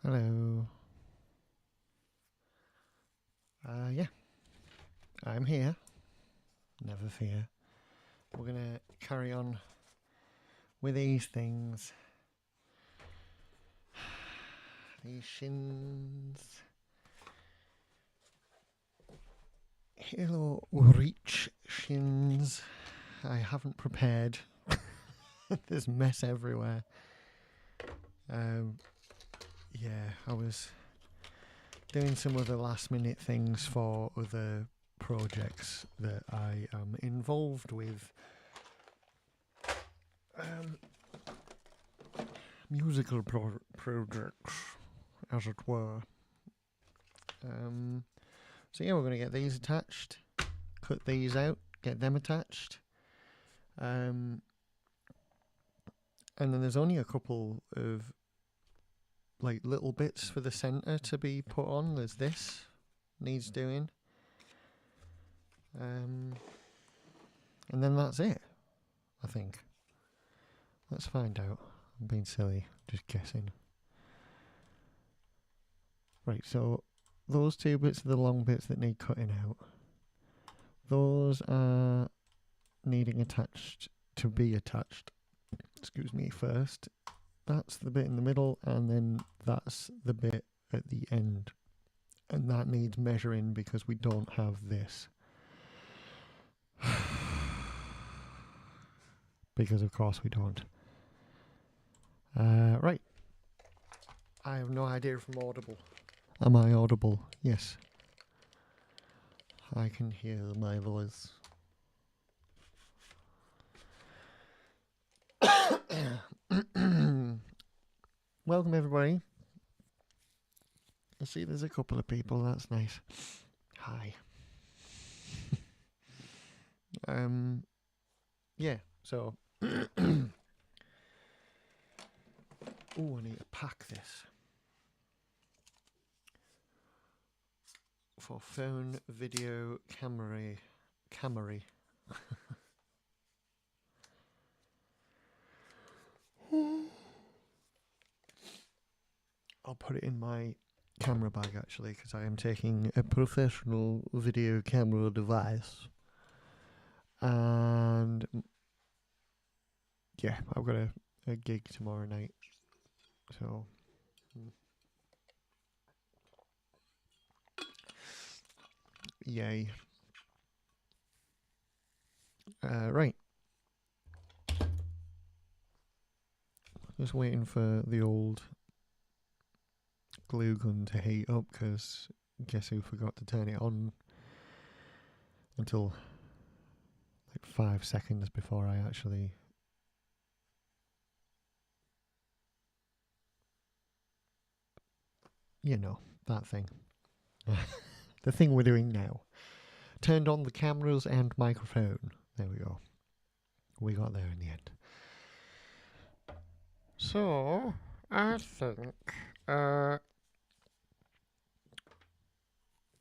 Hello. Yeah, I'm here. Never fear. We're gonna carry on with these things. These shins. Halo Reach shins. I haven't prepared. There's mess everywhere. Yeah, I was doing some other last minute things for other projects that I am involved with. Musical projects, as it were. So yeah, we're going to get these attached, cut these out, get them attached. And then there's only a couple of like little bits for the centre to be put on. There's this, needs doing. And then that's it, I think. Let's find out. I'm being silly, just guessing. Right, so those two bits are the long bits that need cutting out. Those are needing attached to be attached. Excuse me, first. That's the bit in the middle, and then that's the bit at the end. And that needs measuring because we don't have this. Because of course we don't. Right. I have no idea if I'm audible. Am I audible? Yes. I can hear my voice. Welcome everybody. I see there's a couple of people, that's nice. Hi. Yeah, so ooh, I need to pack this. For phone, video, camera. I'll put it in my camera bag actually, because I am taking a professional video camera device. And yeah, I've got a gig tomorrow night. So yay. Right. Just waiting for the old glue gun to heat up, because guess who forgot to turn it on until like 5 seconds before I actually that thing. The thing we're doing now. Turned on the cameras and microphone. There we go. We got there in the end. So, I think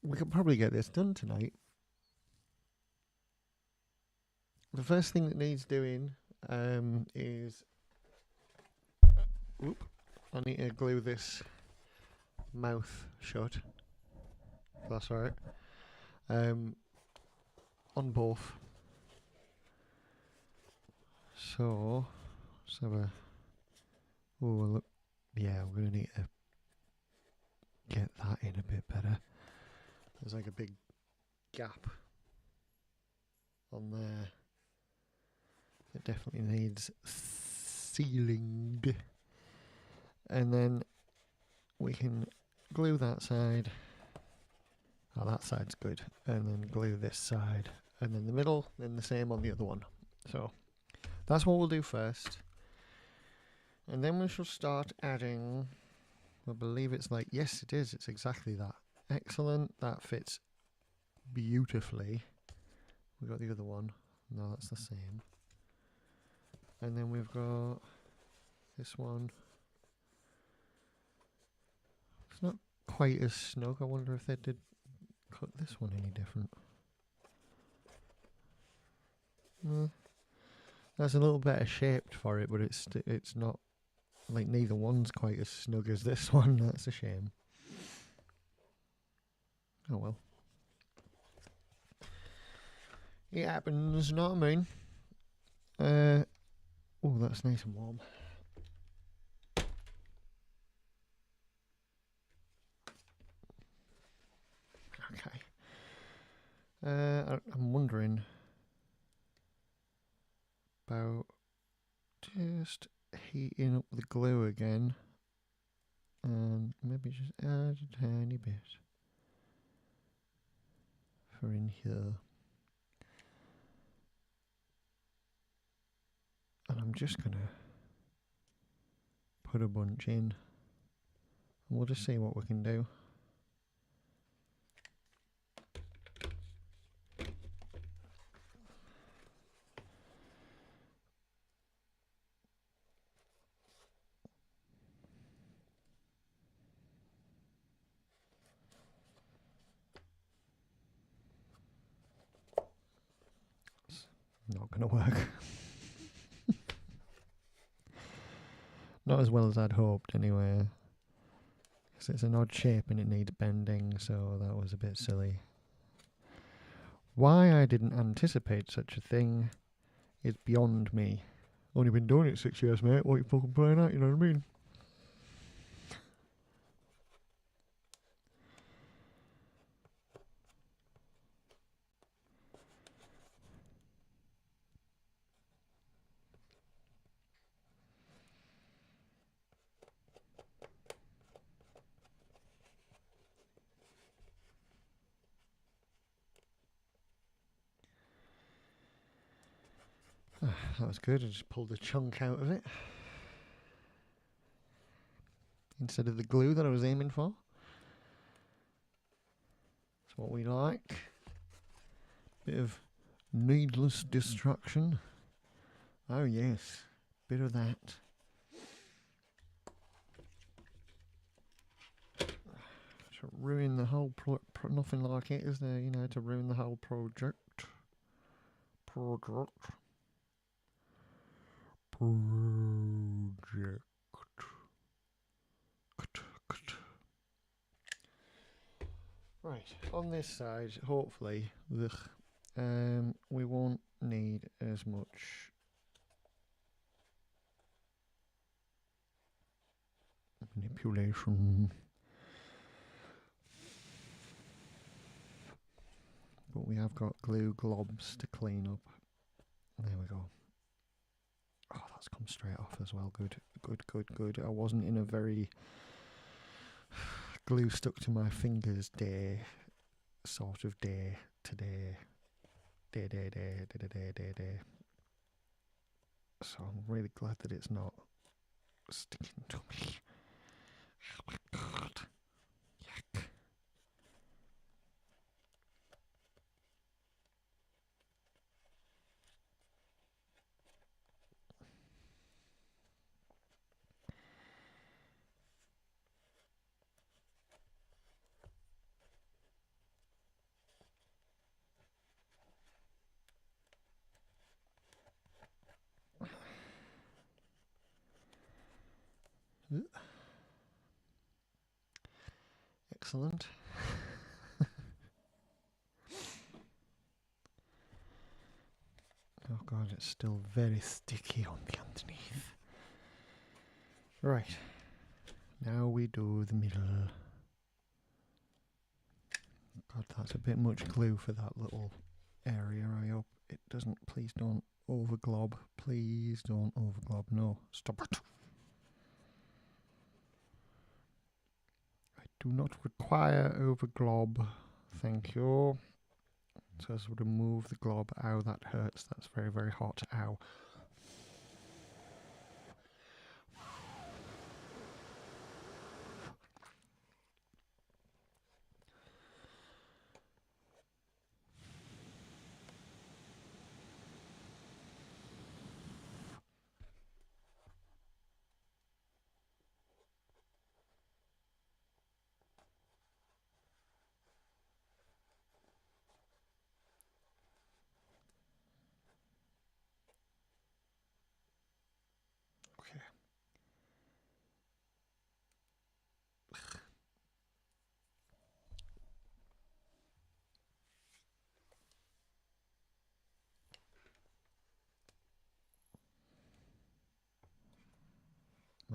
we could probably get this done tonight. The first thing that needs doing is I need to glue this mouth shut. If that's alright. On both. So let's have a look. Yeah, we're gonna need to get that in a bit better. There's like a big gap on there. It definitely needs sealing. And then we can glue that side. Oh, that side's good. And then glue this side. And then the middle, then the same on the other one. So that's what we'll do first. And then we shall start adding, I believe it's like, yes it is, it's exactly that. Excellent, that fits beautifully. We got the other one. No, that's the same. And then we've got this one. It's not quite as snug. I wonder if they did cut this one any different. That's a little better shaped for it, but it's not Like, neither one's quite as snug as this one. That's a shame. Oh well. It happens, you know what I mean? Oh, that's nice and warm. Okay. I'm wondering about just heating up the glue again, and maybe just add a tiny bit for in here. And I'm just gonna put a bunch in, and we'll just see what we can do. It's not gonna work. Not as well as I'd hoped, anyway. Because it's an odd shape and it needs bending, so that was a bit silly. Why I didn't anticipate such a thing is beyond me. Only been doing it 6 years, mate. What are you fucking playing at? You know what I mean? That was good. I just pulled a chunk out of it instead of the glue that I was aiming for. That's what we like. Bit of needless distraction. Oh yes, bit of that. To ruin the whole nothing like it, is there? You know, to ruin the whole project. Right, on this side, hopefully, we won't need as much manipulation. But we have got glue globs to clean up. There we go. Oh, that's come straight off as well. Good, good, good, good. I wasn't in a very glue stuck to my fingers day sort of day today. Day. So I'm really glad that it's not sticking to me. Oh my god. Yuck. Excellent. Oh god, it's still very sticky on the underneath. Right. Now we do the middle. God, that's a bit much glue for that little area. I hope it doesn't. Please don't overglob. Please don't overglob. No, stop it. I do not require overglob. Thank you. So let's remove the glob. Ow, that hurts. That's very, very hot. Ow.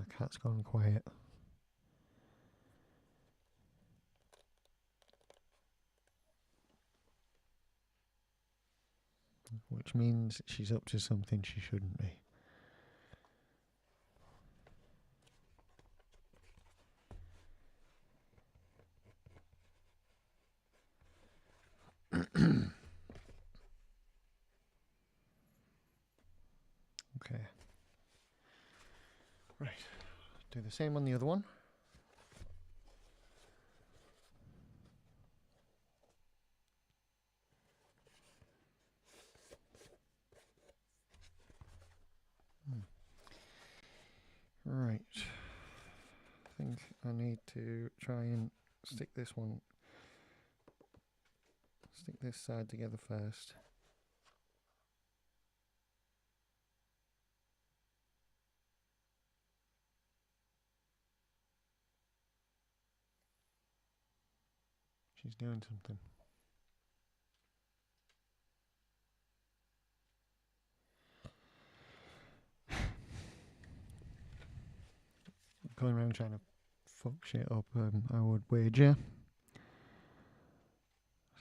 My cat's gone quiet. Which means she's up to something she shouldn't be. Okay. Right. Do the same on the other one. Right. I think I need to try and stick this side together first. She's doing something. Going around trying to fuck shit up, I would wager.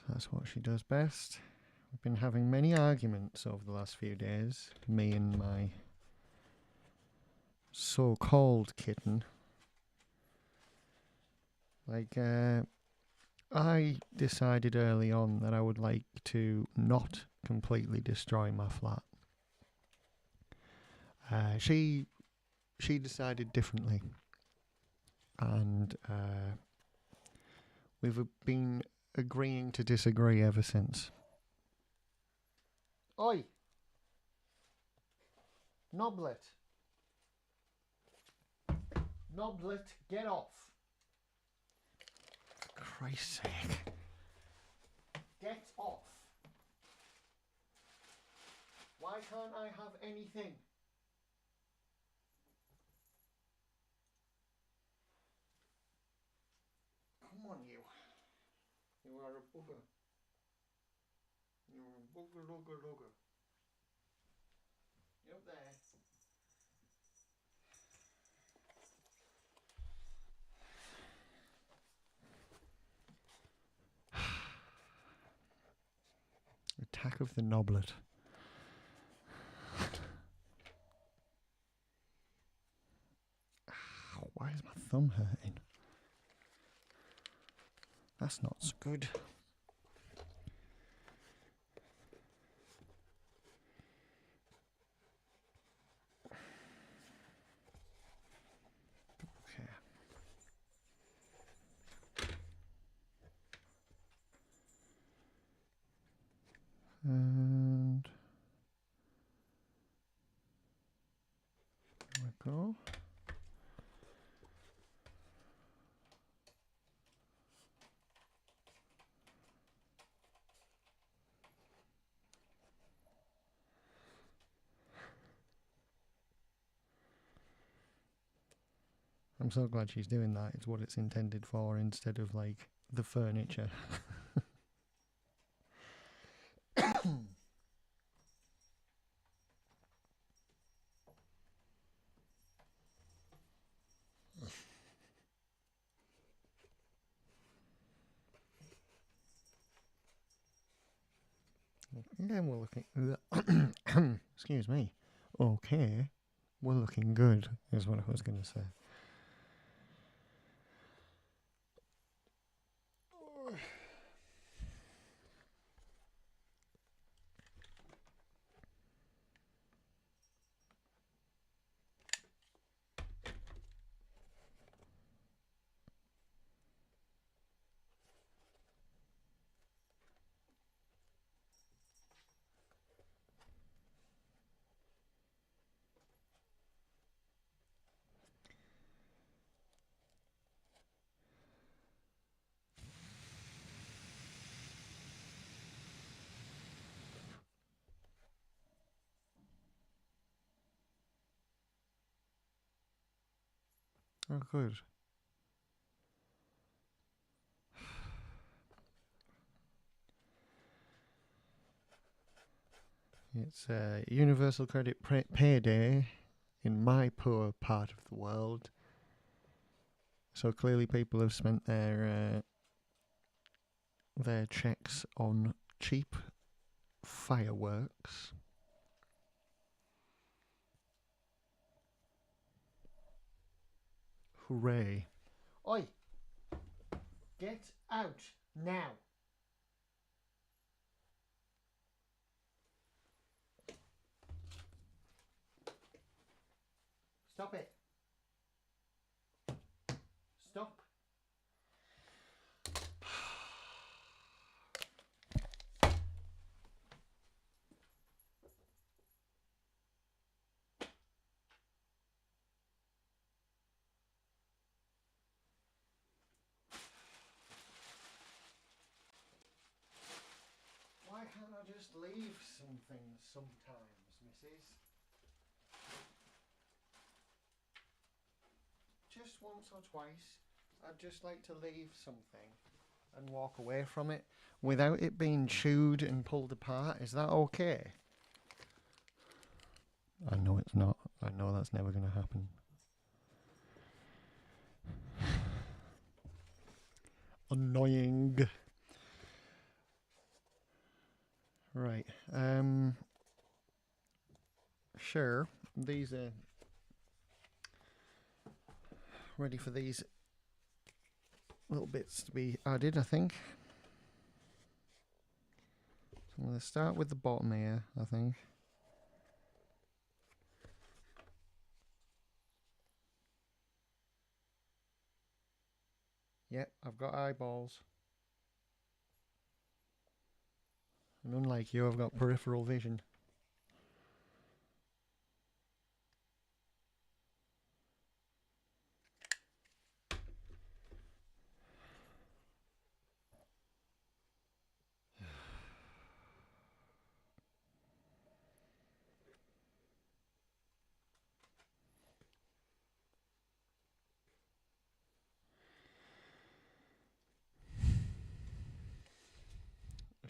That's what she does best. We've been having many arguments over the last few days, me and my so-called kitten. Like, I decided early on that I would like to not completely destroy my flat. She decided differently, and we've been agreeing to disagree ever since. Oi! Noblet! Noblet, get off! For Christ's sake. Get off! Why can't I have anything? Come on, you. You are a bugger. You're a bugger, lugger, lugger. You up there? Attack of the Noblet. Why is my thumb hurting? That's not so good. Okay. And there we go. I'm so glad she's doing that. It's what it's intended for instead of like the furniture. Again, we're looking. Excuse me. Okay, we're looking good, is what I was going to say. Oh, good. It's Universal Credit Payday, in my poor part of the world. So clearly people have spent their checks on cheap fireworks. Hooray. Oi! Get out now! Stop it! Stop! Why can't I just leave something sometimes, missus? Just once or twice, I'd just like to leave something and walk away from it without it being chewed and pulled apart. Is that okay? I know it's not. I know that's never going to happen. Annoying. Right. Sure. These are ready for these little bits to be added, I think. So I'm going to start with the bottom here, I think. Yep, I've got eyeballs. And unlike you, I've got peripheral vision.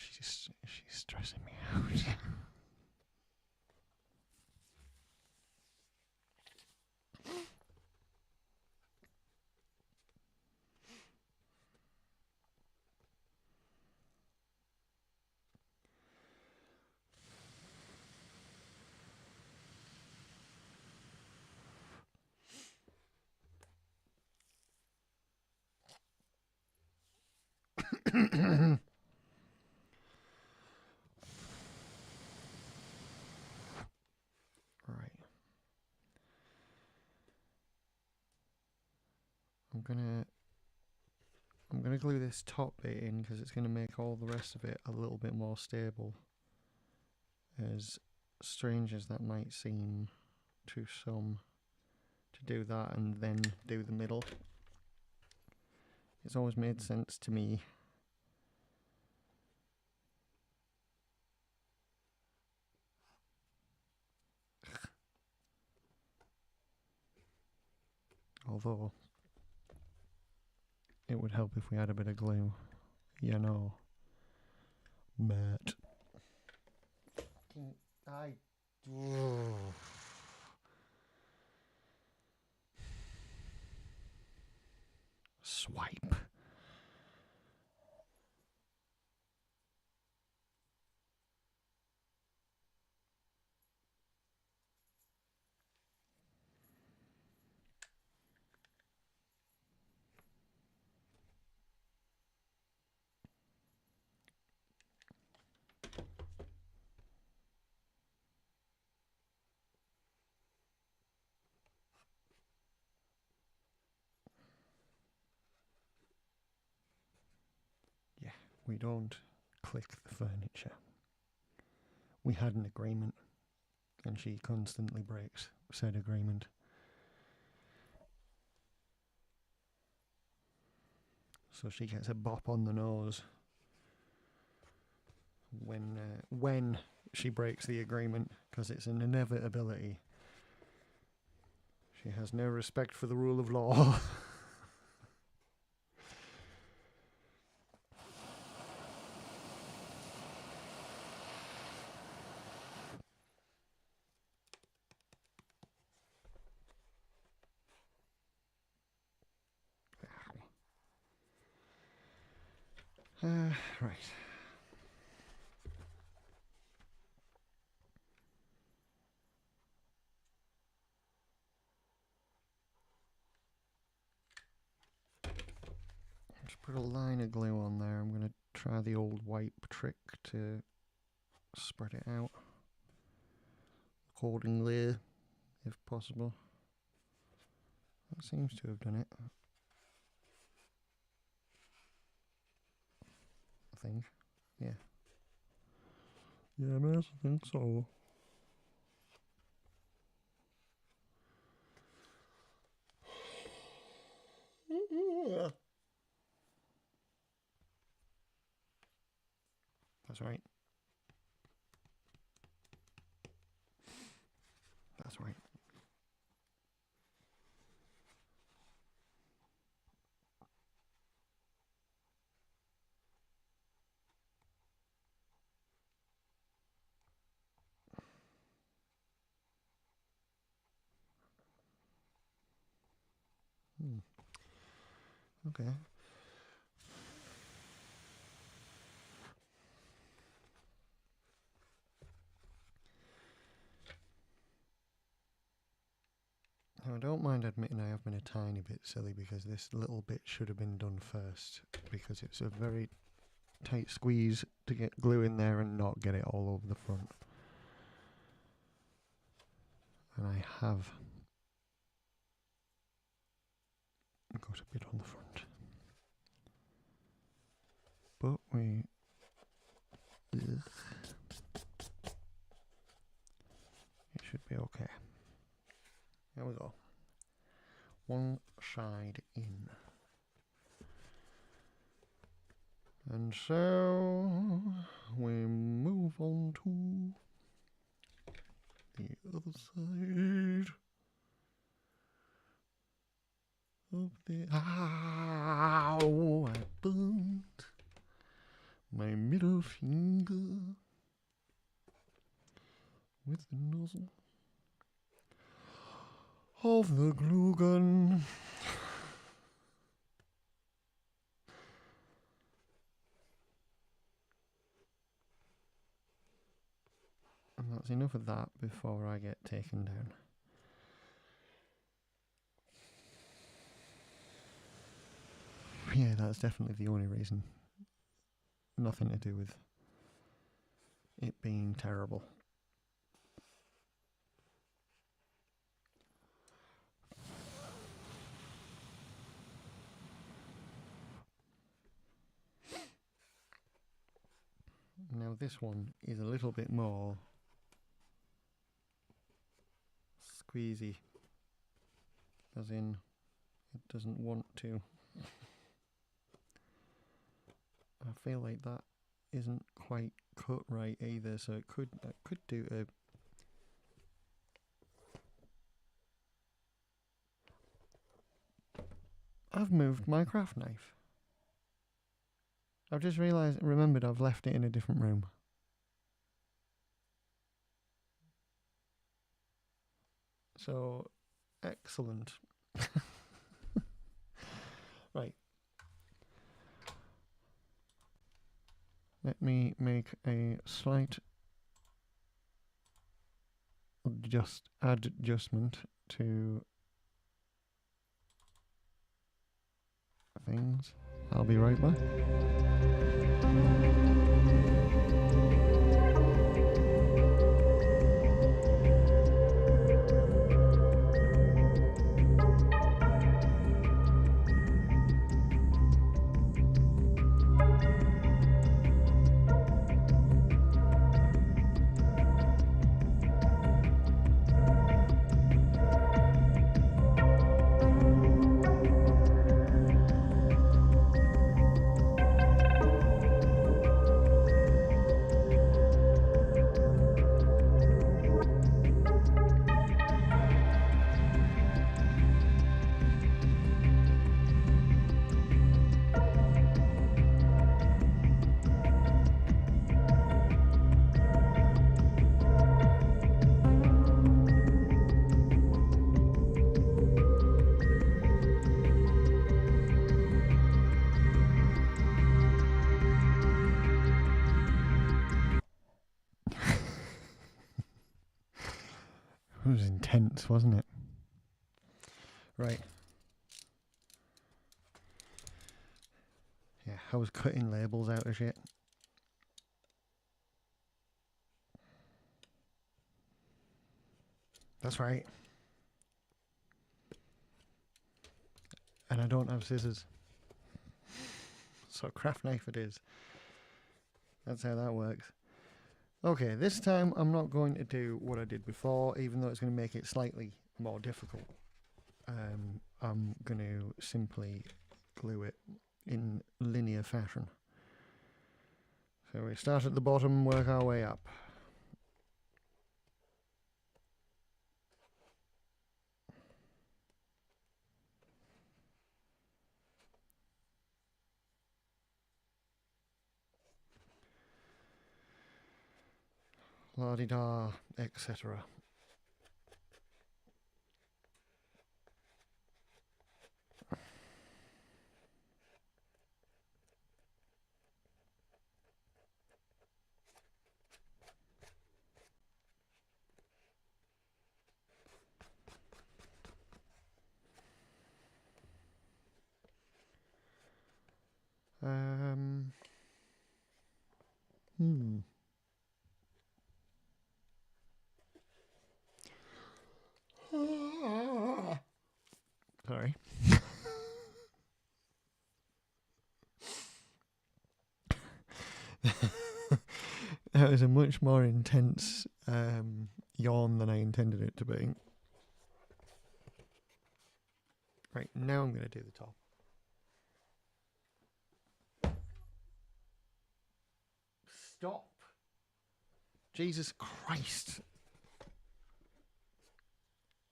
She's stressing me out. Right. I'm gonna glue this top bit in because it's gonna make all the rest of it a little bit more stable. As strange as that might seem to some, to do that and then do the middle, it's always made sense to me. Although it would help if we had a bit of glue, you know. But swipe. Yeah, we don't click the furniture. We had an agreement, and she constantly breaks said agreement. So she gets a bop on the nose when she breaks the agreement, because it's an inevitability. She has no respect for the rule of law. Right. Just put a line of glue on there. I'm going to try the old wipe trick to spread it out accordingly, if possible. That seems to have done it. I think. Yeah. Yeah, I think so. That's right. That's right. Okay. Now, I don't mind admitting I have been a tiny bit silly because this little bit should have been done first, because it's a very tight squeeze to get glue in there and not get it all over the front. And I have got a bit on the front. But we... Ugh. It should be okay. There we go. One side in. And so we move on to the other side of the... Ow! I burnt my middle finger with the nozzle of the glue gun. And that's enough of that before I get taken down. Yeah, that's definitely the only reason. Nothing to do with it being terrible. Now this one is a little bit more squeezy, as in it doesn't want to. I feel like that isn't quite cut right either, so I could do a... I've moved my craft knife. I've just remembered I've left it in a different room. So, excellent. Right. Let me make a slight adjustment to things. I'll be right back. was intense, wasn't it? Right. Yeah, I was cutting labels out of shit. That's right. And I don't have scissors. So craft knife it is. That's how that works. Okay, this time I'm not going to do what I did before, even though it's going to make it slightly more difficult. I'm going to simply glue it in linear fashion. So we start at the bottom, work our way up. La-di-da, etc. Sorry. That was a much more intense yawn than I intended it to be. Right, now I'm going to do the top. Stop. Jesus Christ.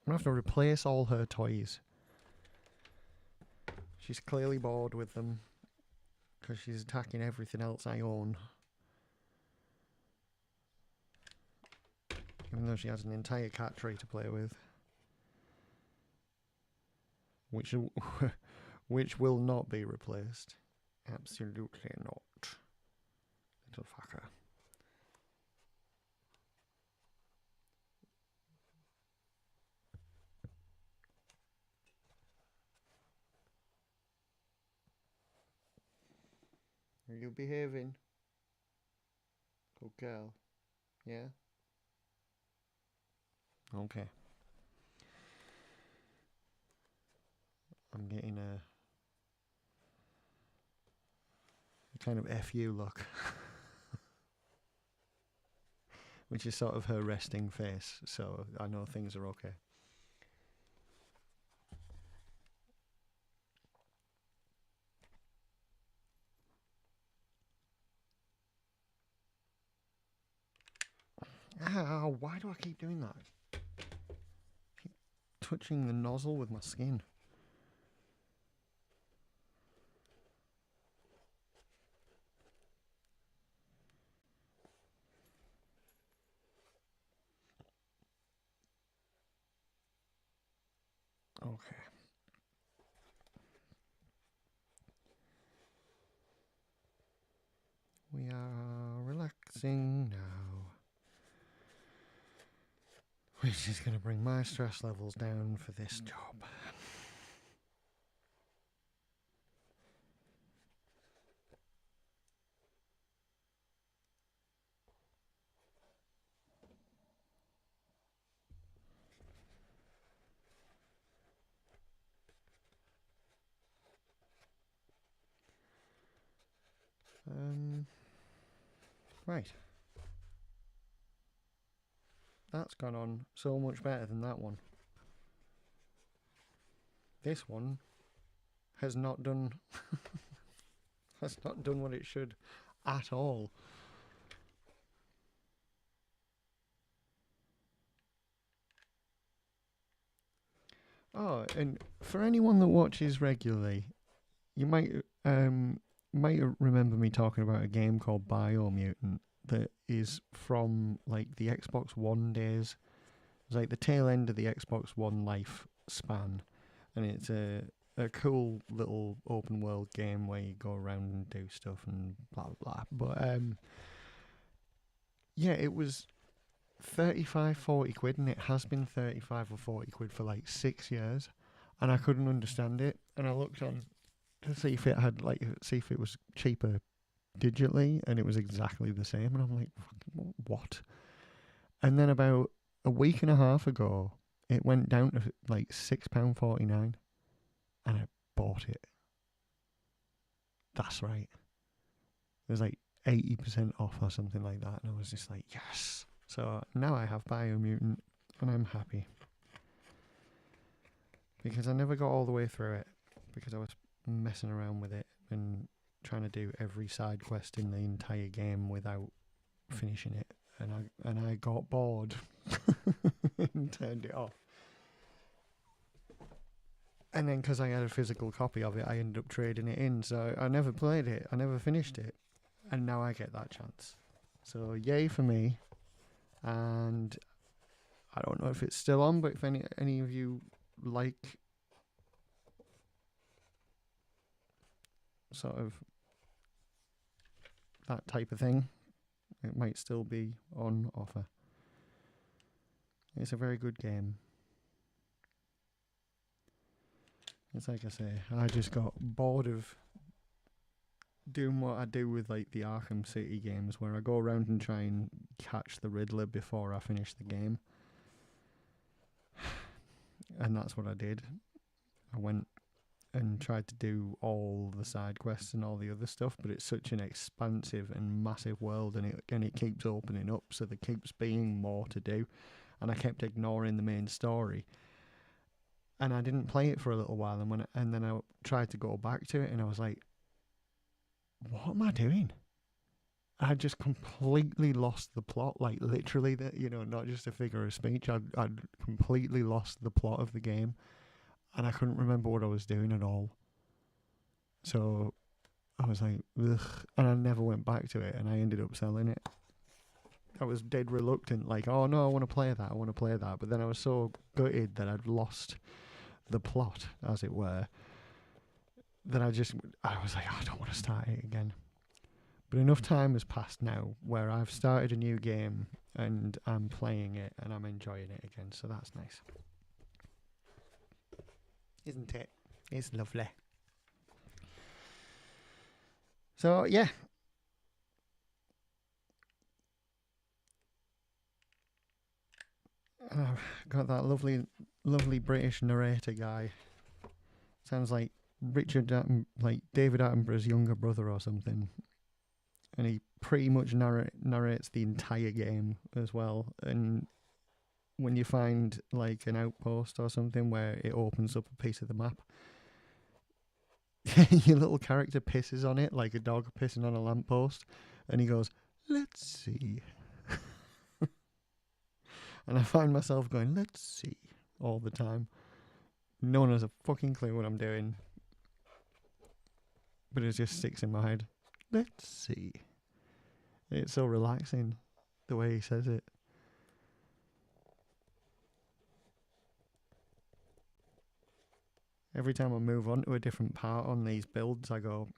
I'm going to have to replace all her toys. She's clearly bored with them because she's attacking everything else I own. Even though she has an entire cat tree to play with. Which will not be replaced. Absolutely not. Little fucker. Are you behaving? Good girl. Yeah? Okay. I'm getting a kind of FU look. Which is sort of her resting face, so I know things are okay. Ow, why do I keep doing that? Keep touching the nozzle with my skin. Okay. We are relaxing now. Which is going to bring my stress levels down for this job. Right. That's gone on so much better than that one. This one has not done has not done what it should at all. Oh, and for anyone that watches regularly, you might remember me talking about a game called Biomutant that is from like the Xbox One days. It's like the tail end of the Xbox One life span, and it's a cool little open world game where you go around and do stuff and blah blah blah. But yeah, it was 35, 40 quid, and it has been 35 or 40 quid for like 6 years, and I couldn't understand it. And I looked on to see if it had see if it was cheaper digitally, and it was exactly the same. And I'm like, what? And then about a week and a half ago, it went down to like £6.49, and I bought it. That's right. It was like 80% off or something like that, and I was just like, yes. So now I have Biomutant, and I'm happy. Because I never got all the way through it, because I was messing around with it and trying to do every side quest in the entire game without finishing it, and I got bored and turned it off. And then because I had a physical copy of it, I ended up trading it in. So I never played it, I never finished it, and now I get that chance. So yay for me. And I don't know if it's still on, but if any of you like sort of that type of thing, it might still be on offer. It's a very good game. It's like I say, I just got bored of doing what I do with like the Arkham City games, where I go around and try and catch the Riddler before I finish the game. And that's what I did. I went and tried to do all the side quests and all the other stuff, but it's such an expansive and massive world, and it keeps opening up, so there keeps being more to do, and I kept ignoring the main story, and I didn't play it for a little while, and then I tried to go back to it, and I was like, what am I doing? I just completely lost the plot, like literally, not just a figure of speech. I'd completely lost the plot of the game, and I couldn't remember what I was doing at all. So I was like, ugh, and I never went back to it, and I ended up selling it. I was dead reluctant, like, oh no, I want to play that, but then I was so gutted that I'd lost the plot, as it were, that I was like, I don't want to start it again. But enough time has passed now where I've started a new game and I'm playing it and I'm enjoying it again, so that's nice. Isn't it? It's lovely. So, yeah. I've got that lovely British narrator guy. Sounds like like David Attenborough's younger brother or something. And he pretty much narrates the entire game as well. And when you find like an outpost or something where it opens up a piece of the map, your little character pisses on it like a dog pissing on a lamppost, and he goes, let's see. And I find myself going, let's see, all the time. No one has a fucking clue what I'm doing, but it just sticks in my head. Let's see. It's so relaxing, the way he says it. Every time I move on to a different part on these builds, I go,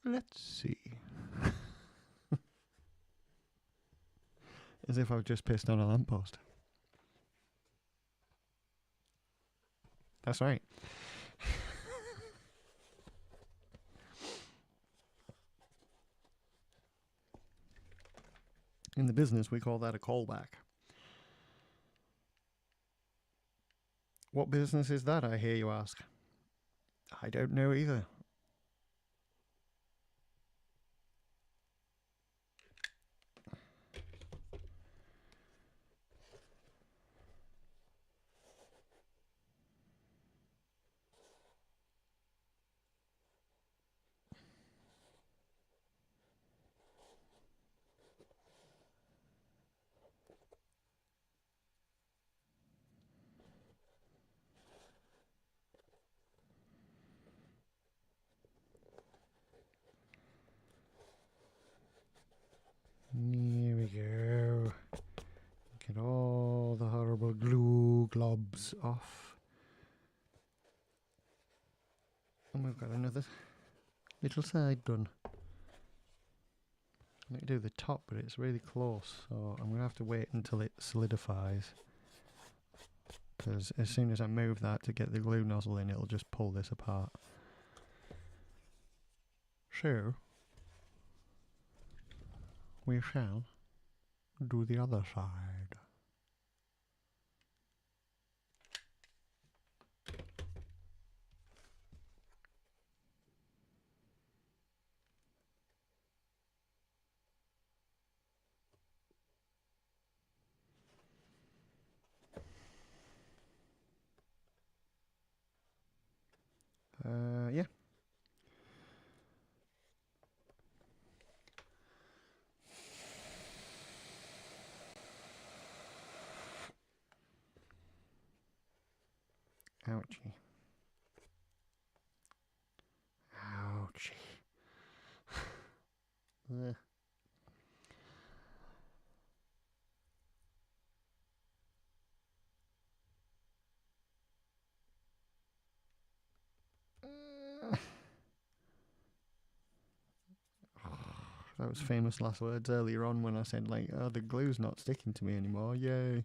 let's see. As if I've just pissed on a lamppost. That's right. In the business, we call that a callback. What business is that, I hear you ask? I don't know either. Here we go. Get all the horrible glue globs off. And we've got another little side done. I can do the top, but it's really close, so I'm going to have to wait until it solidifies. Because as soon as I move that to get the glue nozzle in, it'll just pull this apart. So, we shall do the other side. Yeah. Ouchie. Ouchie. That was famous last words earlier on when I said, like, oh, the glue's not sticking to me anymore, yay.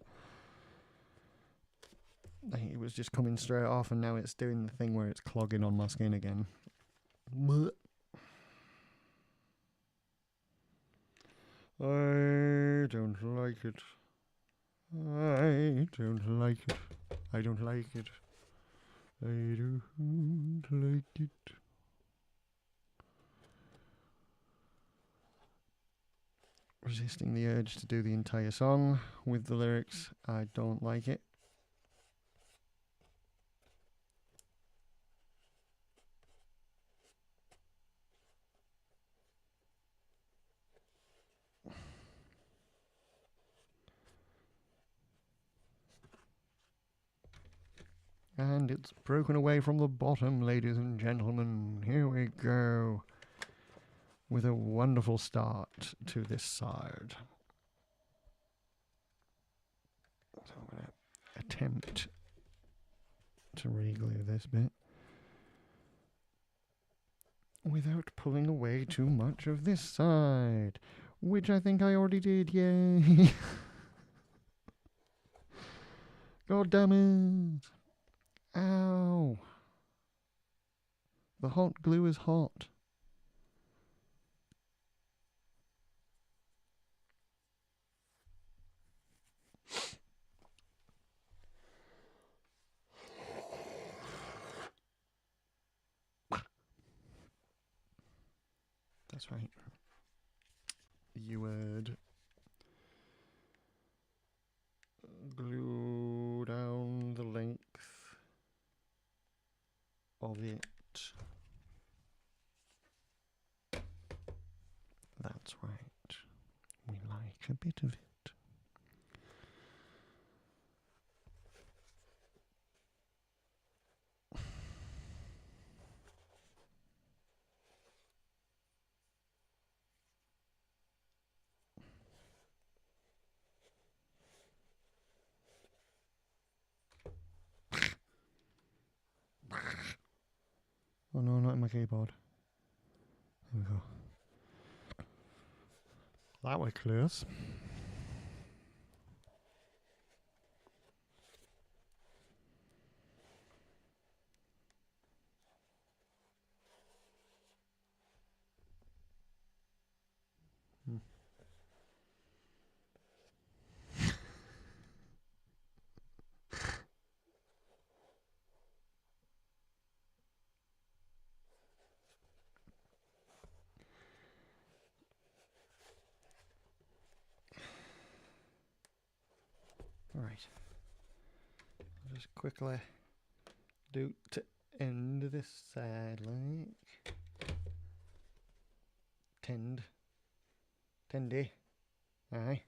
Like, it was just coming straight off, and now it's doing the thing where it's clogging on my skin again. I don't like it. I don't like it. I don't like it. I don't like it. Resisting the urge to do the entire song with the lyrics, I don't like it. And it's broken away from the bottom, ladies and gentlemen. Here we go. With a wonderful start to this side. So I'm going to attempt to re-glue this bit without pulling away too much of this side, which I think I already did. Yay! God damn it! Ow! The hot glue is hot. That's right. You would glue down the length of it. That's right. We like a bit of it. Oh no, not in my keyboard. There we go. That way clears. Right. I'll just quickly do to end this side like tendy. Aye.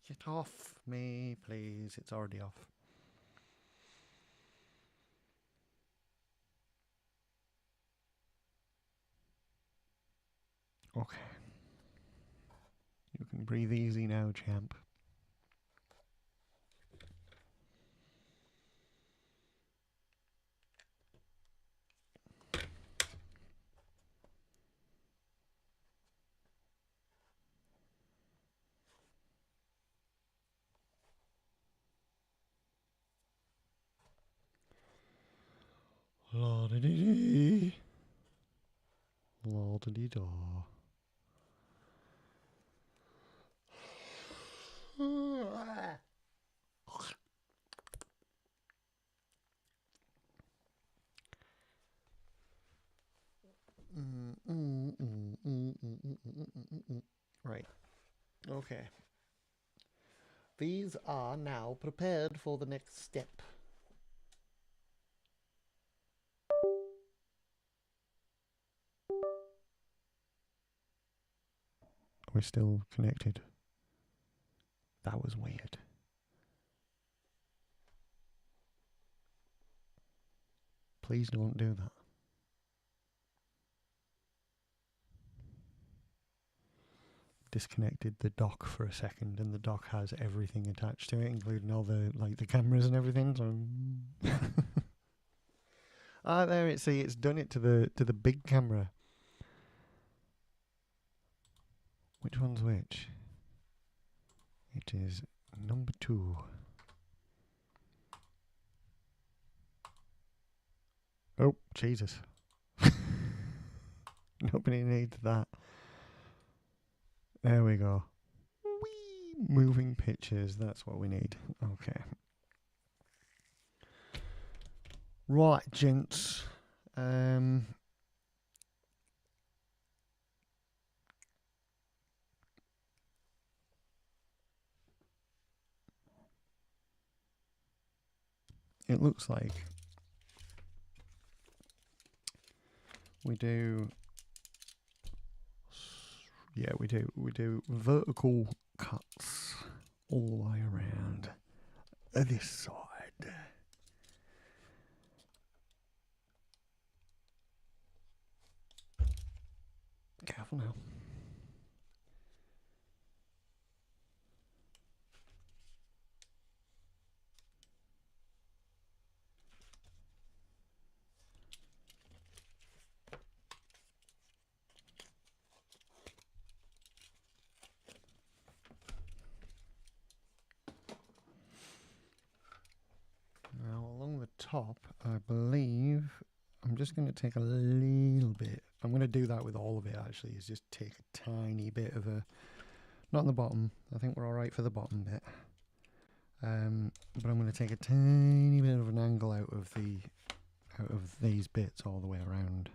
Get off me, please. It's already off. Okay. You can breathe easy now, champ. La-di-di-di. La-di-di-da. Right. Okay. These are now prepared for the next step. We're still connected. That was weird. Please don't do that. Disconnected the dock for a second, and the dock has everything attached to it, including all the the cameras and everything. So ah, there it. See, it's done it to the big camera. Which one's which? It is number 2. Oh, Jesus. Nobody needs that. There we go. Whee! Moving pictures, that's what we need. Okay. Right, gents. It looks like we do. Yeah, we do vertical cuts all the way around this side. Careful now. Now along the top, I believe I'm just going to take a little bit. I'm going to do that with all of it actually, is just take a tiny bit of a, not on the bottom, I think we're alright for the bottom bit. But I'm going to take a tiny bit of an angle out of these bits all the way around.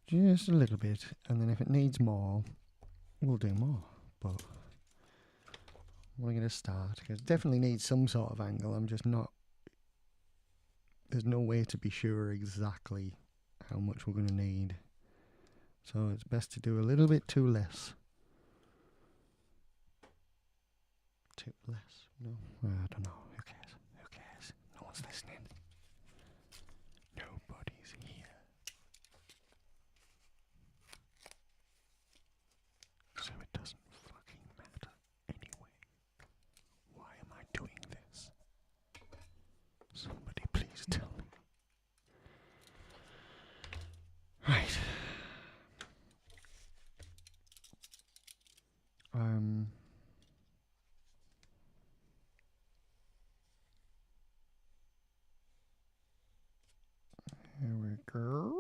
Just a little bit, and then if it needs more, we'll do more. But we're going to start, because it definitely needs some sort of angle. I'm just not, there's no way to be sure exactly how much we're going to need. So it's best to do a little bit too less. Too less? No? I don't know. Who cares? Who cares? No one's listening. Nobody's here. So it doesn't fucking matter anyway. Why am I doing this? Somebody please tell me. Right. Here we go.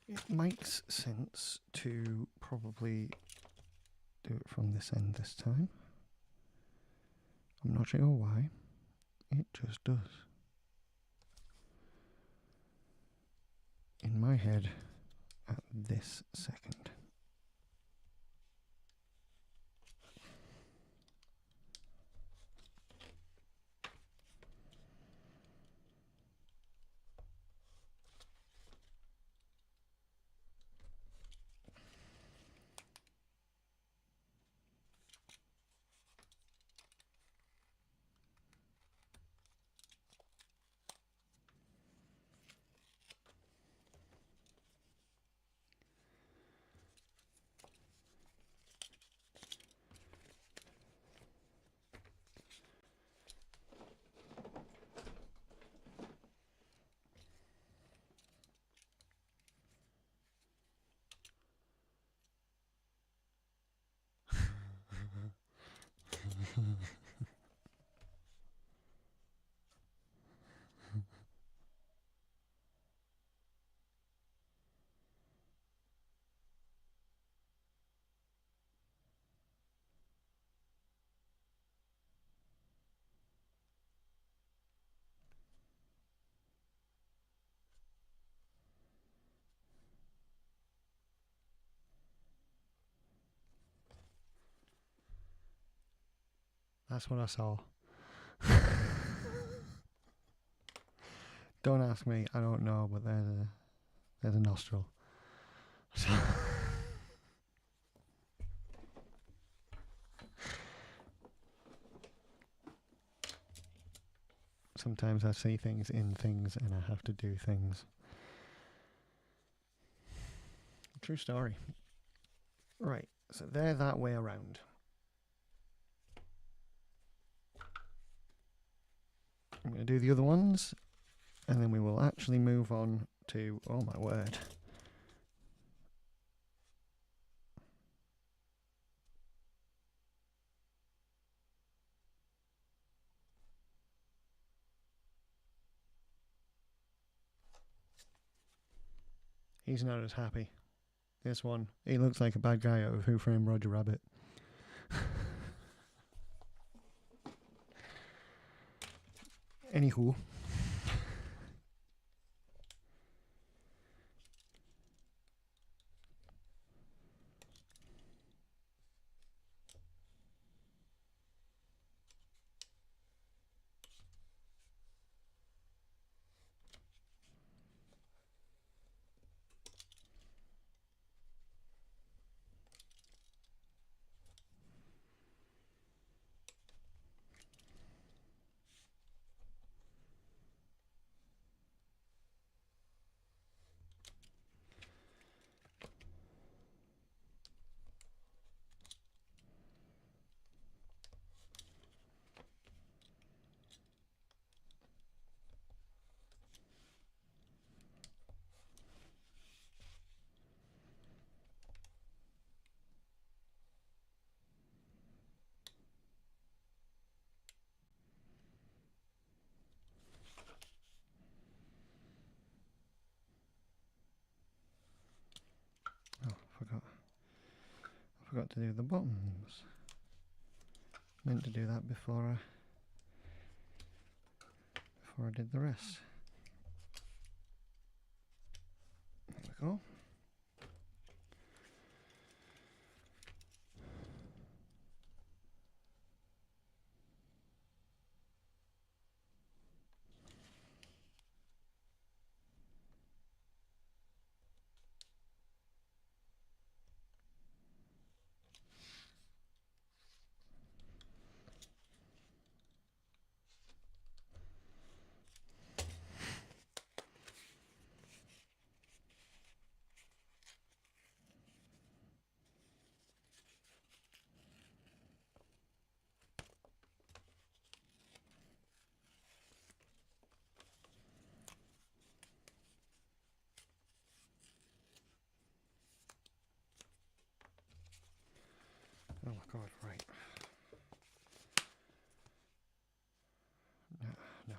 It makes sense to probably do it from this end this time. I'm not sure why. It just does. In my head, at this second. That's what I saw. Don't ask me. I don't know, but there's a nostril. Sometimes I see things in things and I have to do things. True story. Right, so they're that way around. I'm going to do the other ones, and then we will actually move on to, oh my word. He's not as happy. This one, he looks like a bad guy out of Who Framed Roger Rabbit. Anywho. I forgot to do the bottoms. Meant to do that before I did the rest. There we go. Oh my god, right. No.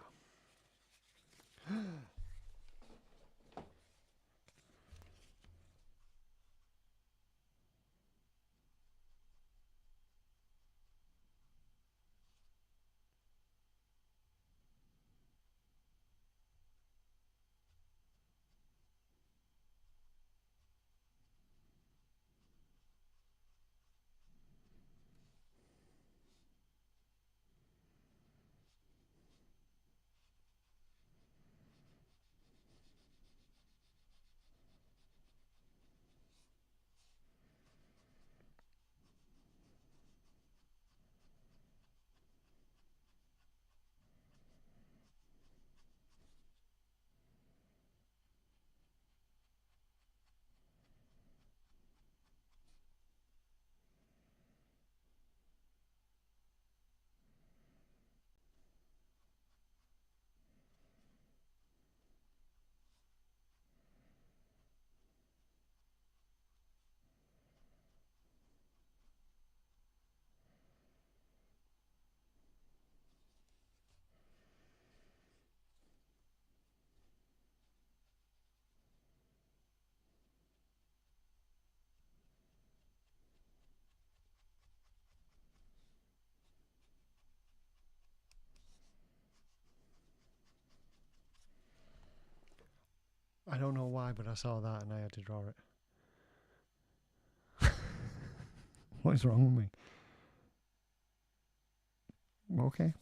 I don't know why, but I saw that and I had to draw it. What is wrong with me? Okay.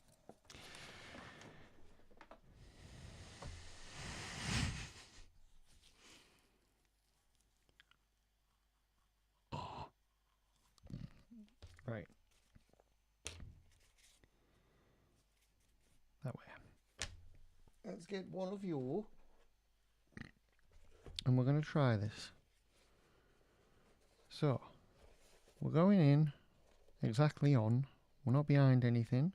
Right. That way. Let's get one of you. And we're going to try this. So, we're going in exactly on. We're not behind anything.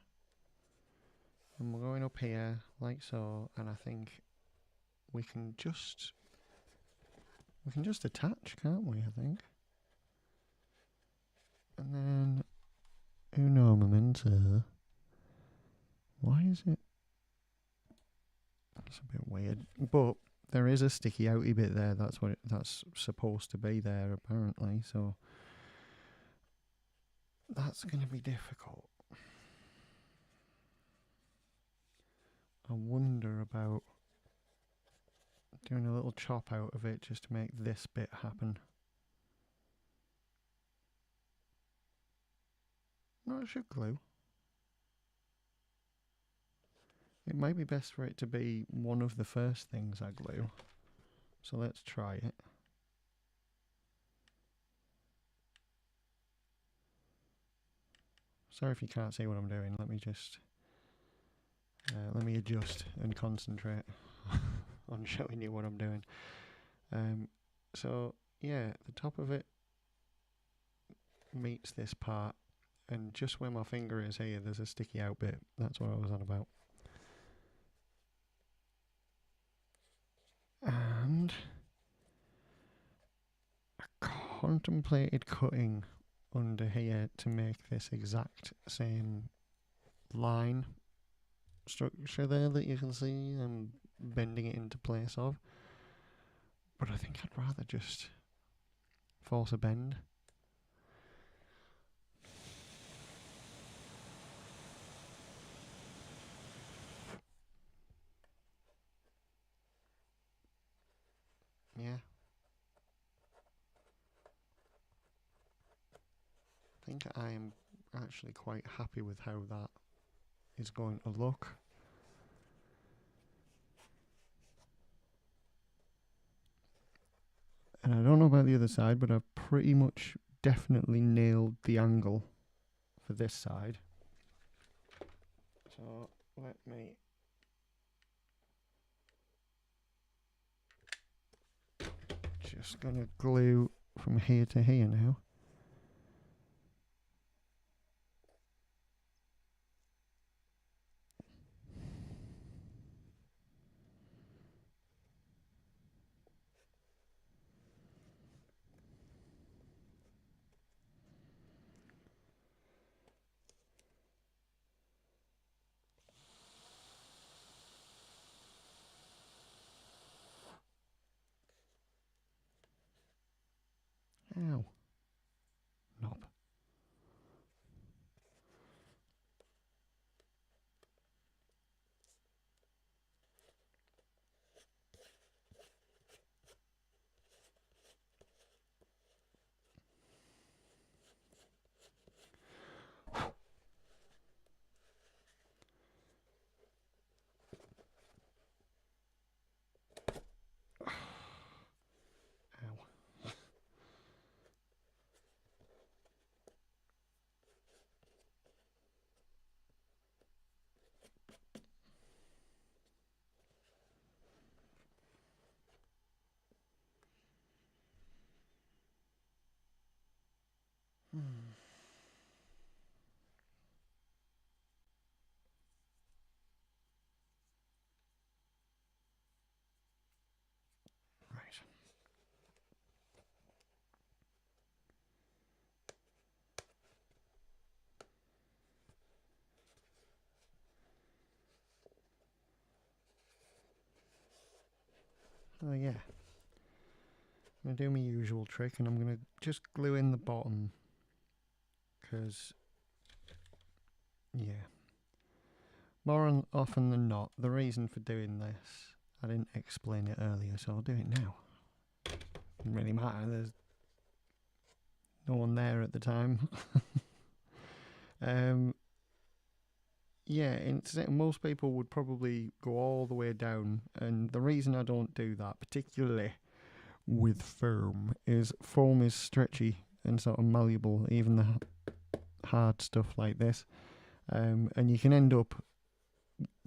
And we're going up here like so. And I think we can just attach, can't we, I think? And then uno momento. Why is it? That's a bit weird. But there is a sticky outy bit there. That's supposed to be there apparently. So that's going to be difficult. I wonder about doing a little chop out of it just to make this bit happen. No, it should glue. It might be best for it to be one of the first things I glue. So let's try it. Sorry if you can't see what I'm doing. Let me just let me adjust and concentrate on showing you what I'm doing. So yeah, the top of it meets this part, and just where my finger is here, there's a sticky out bit. That's what I was on about. And I contemplated cutting under here to make this exact same line structure there that you can see and bending it into place of, but I think I'd rather just force a bend. Yeah, I think I am actually quite happy with how that is going to look. And I don't know about the other side, but I've pretty much definitely nailed the angle for this side. So let me just gonna glue from here to here now. Ow. Knob. Ow. Right. Oh yeah. I'm going to do my usual trick, and I'm going to just glue in the bottom, because, yeah, more often than not, the reason for doing this, I didn't explain it earlier, so I'll do it now. Doesn't really matter, there's no one there at the time. yeah, most people would probably go all the way down, and the reason I don't do that, particularly with foam, is foam is stretchy and sort of malleable, even the hard stuff like this, and you can end up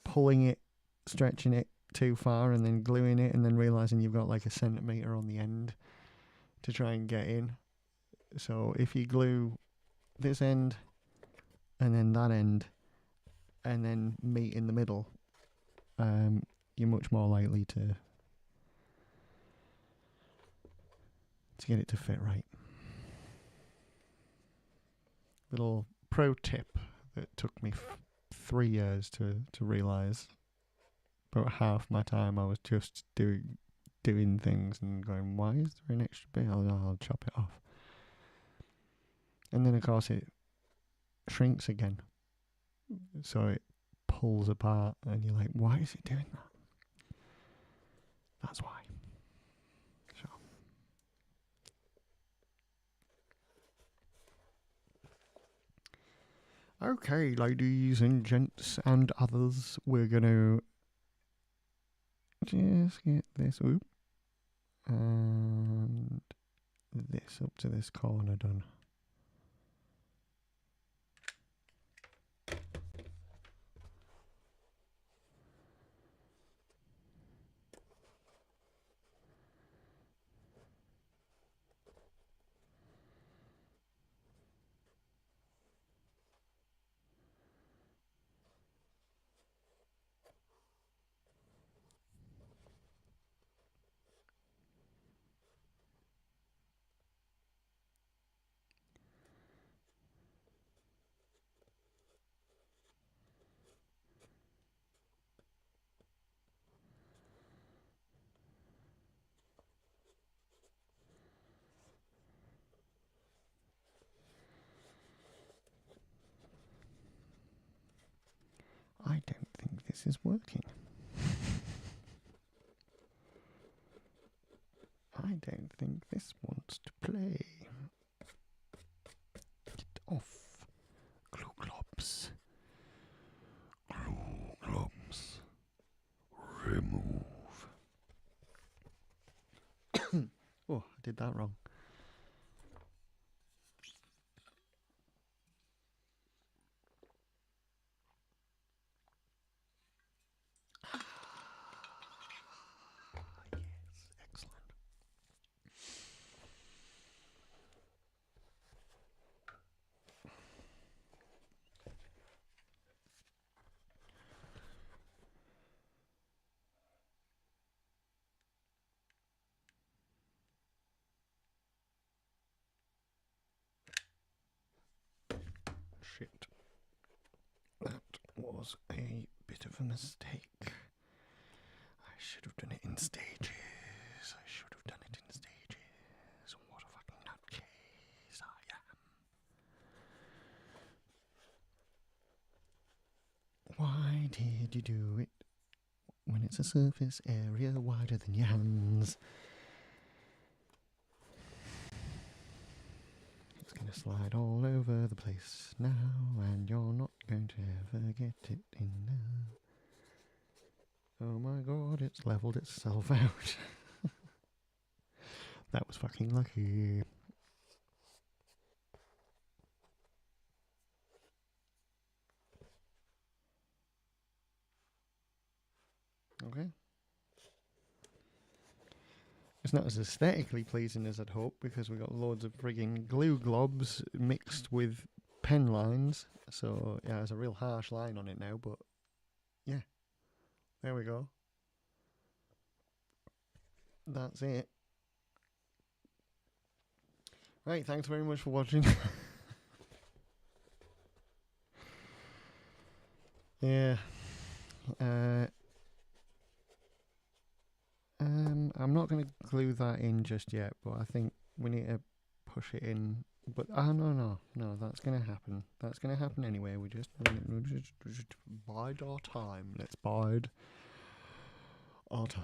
pulling it, stretching it too far, and then gluing it, and then realising you've got like a centimetre on the end to try and get in. So if you glue this end and then that end and then meet in the middle, you're much more likely to get it to fit right. Little pro tip that took me 3 years to realise. About half my time I was just doing things and going, why is there an extra bit? I'll chop it off. And then of course it shrinks again, so it pulls apart, and you're like, why is it doing that? That's why. So okay, ladies and gents and others, we're gonna just get this and this up to this corner done. I don't think this is working. I don't think this wants to play. Get off. Glue globs. Glue globs. Remove. Oh, I did that wrong. Shit. That was a bit of a mistake. I should have done it in stages. What a fucking nutcase I am. Why did you do it when it's a surface area wider than your hands? It's going to slide all over the place now, and you're not going to ever get it in there. Oh my god, it's leveled itself out. That was fucking lucky. Okay. It's not as aesthetically pleasing as I'd hoped, because we got loads of frigging glue globs mixed with pen lines. So yeah, there's a real harsh line on it now, but yeah. There we go. That's it. Right, thanks very much for watching. Yeah. I'm not going to glue that in just yet, but I think we need to push it in. But no, that's going to happen. That's going to happen anyway. We just bide our time. Let's bide our time.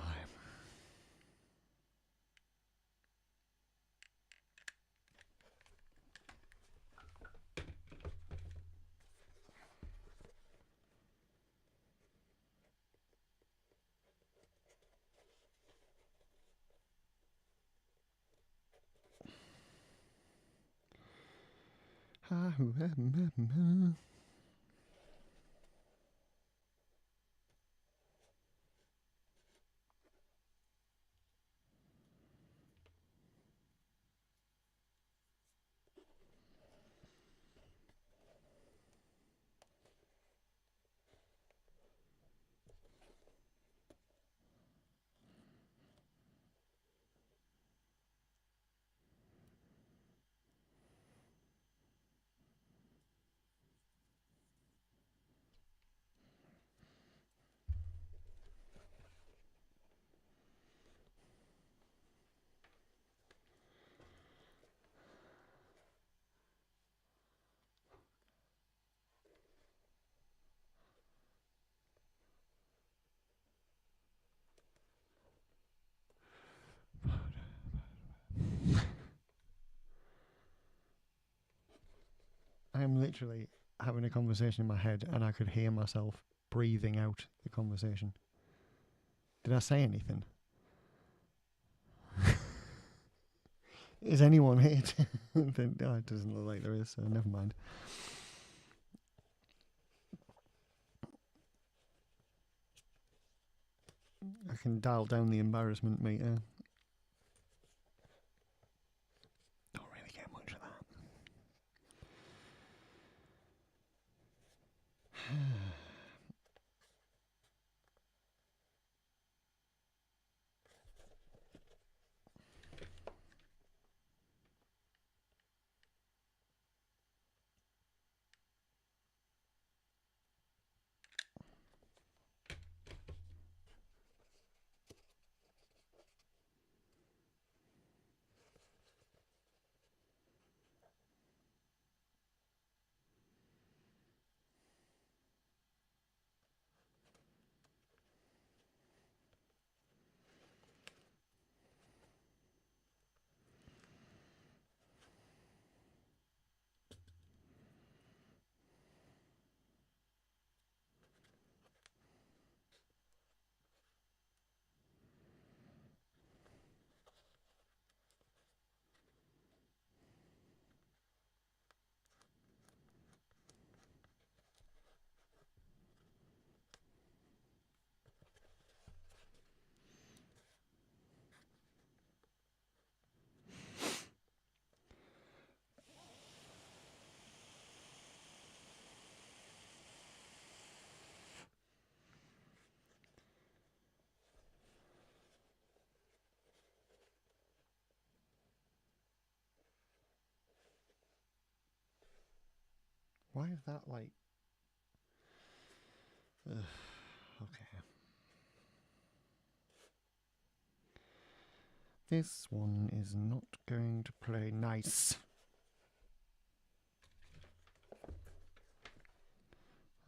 I am literally having a conversation in my head and I could hear myself breathing out the conversation. Did I say anything? Is anyone here? Oh, it doesn't look like there is, so never mind. I can dial down the embarrassment meter. Don't really get much of that. Why is that like... okay. This one is not going to play nice.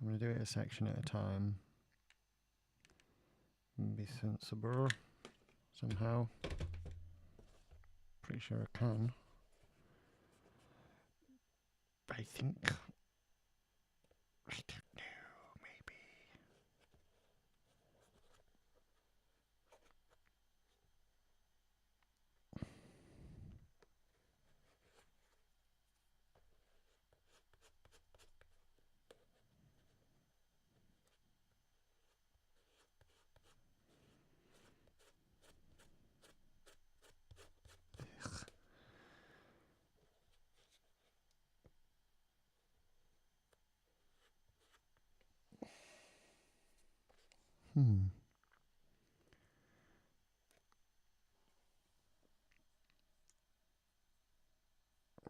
I'm going to do it a section at a time. And be sensible somehow. Pretty sure I can. But I think... I don't know, maybe...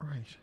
Right.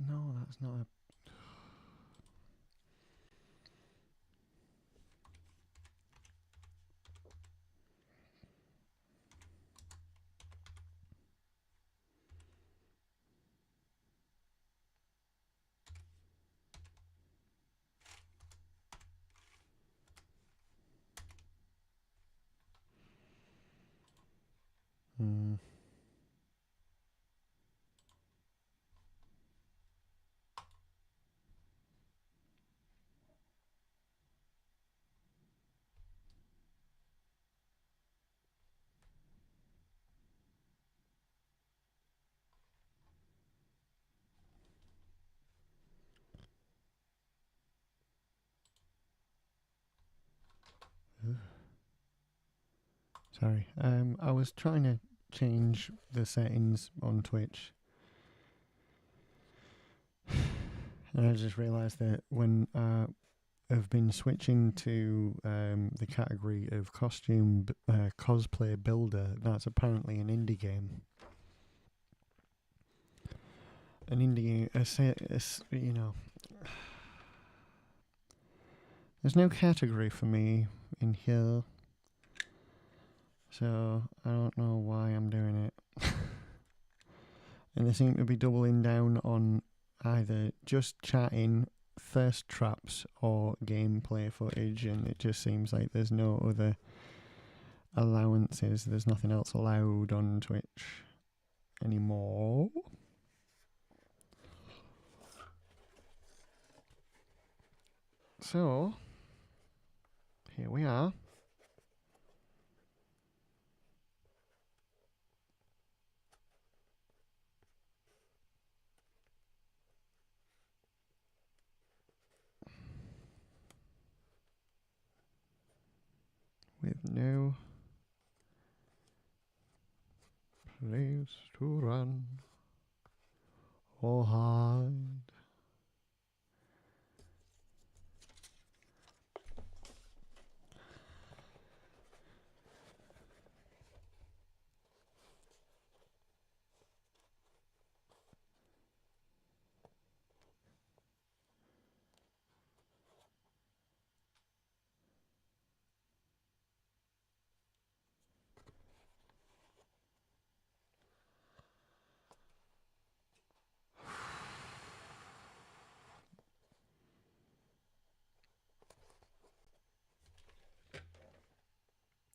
No, that's not a... Sorry. I was trying to change the settings on Twitch. And I just realised that when I've been switching to the category of cosplay builder, that's apparently an indie game. An indie game, you know, there's no category for me in here. So I don't know why I'm doing it. And they seem to be doubling down on either just chatting, thirst traps, or gameplay footage, and it just seems like there's no other allowances. There's nothing else allowed on Twitch anymore. So here we are. With no place to run or hide.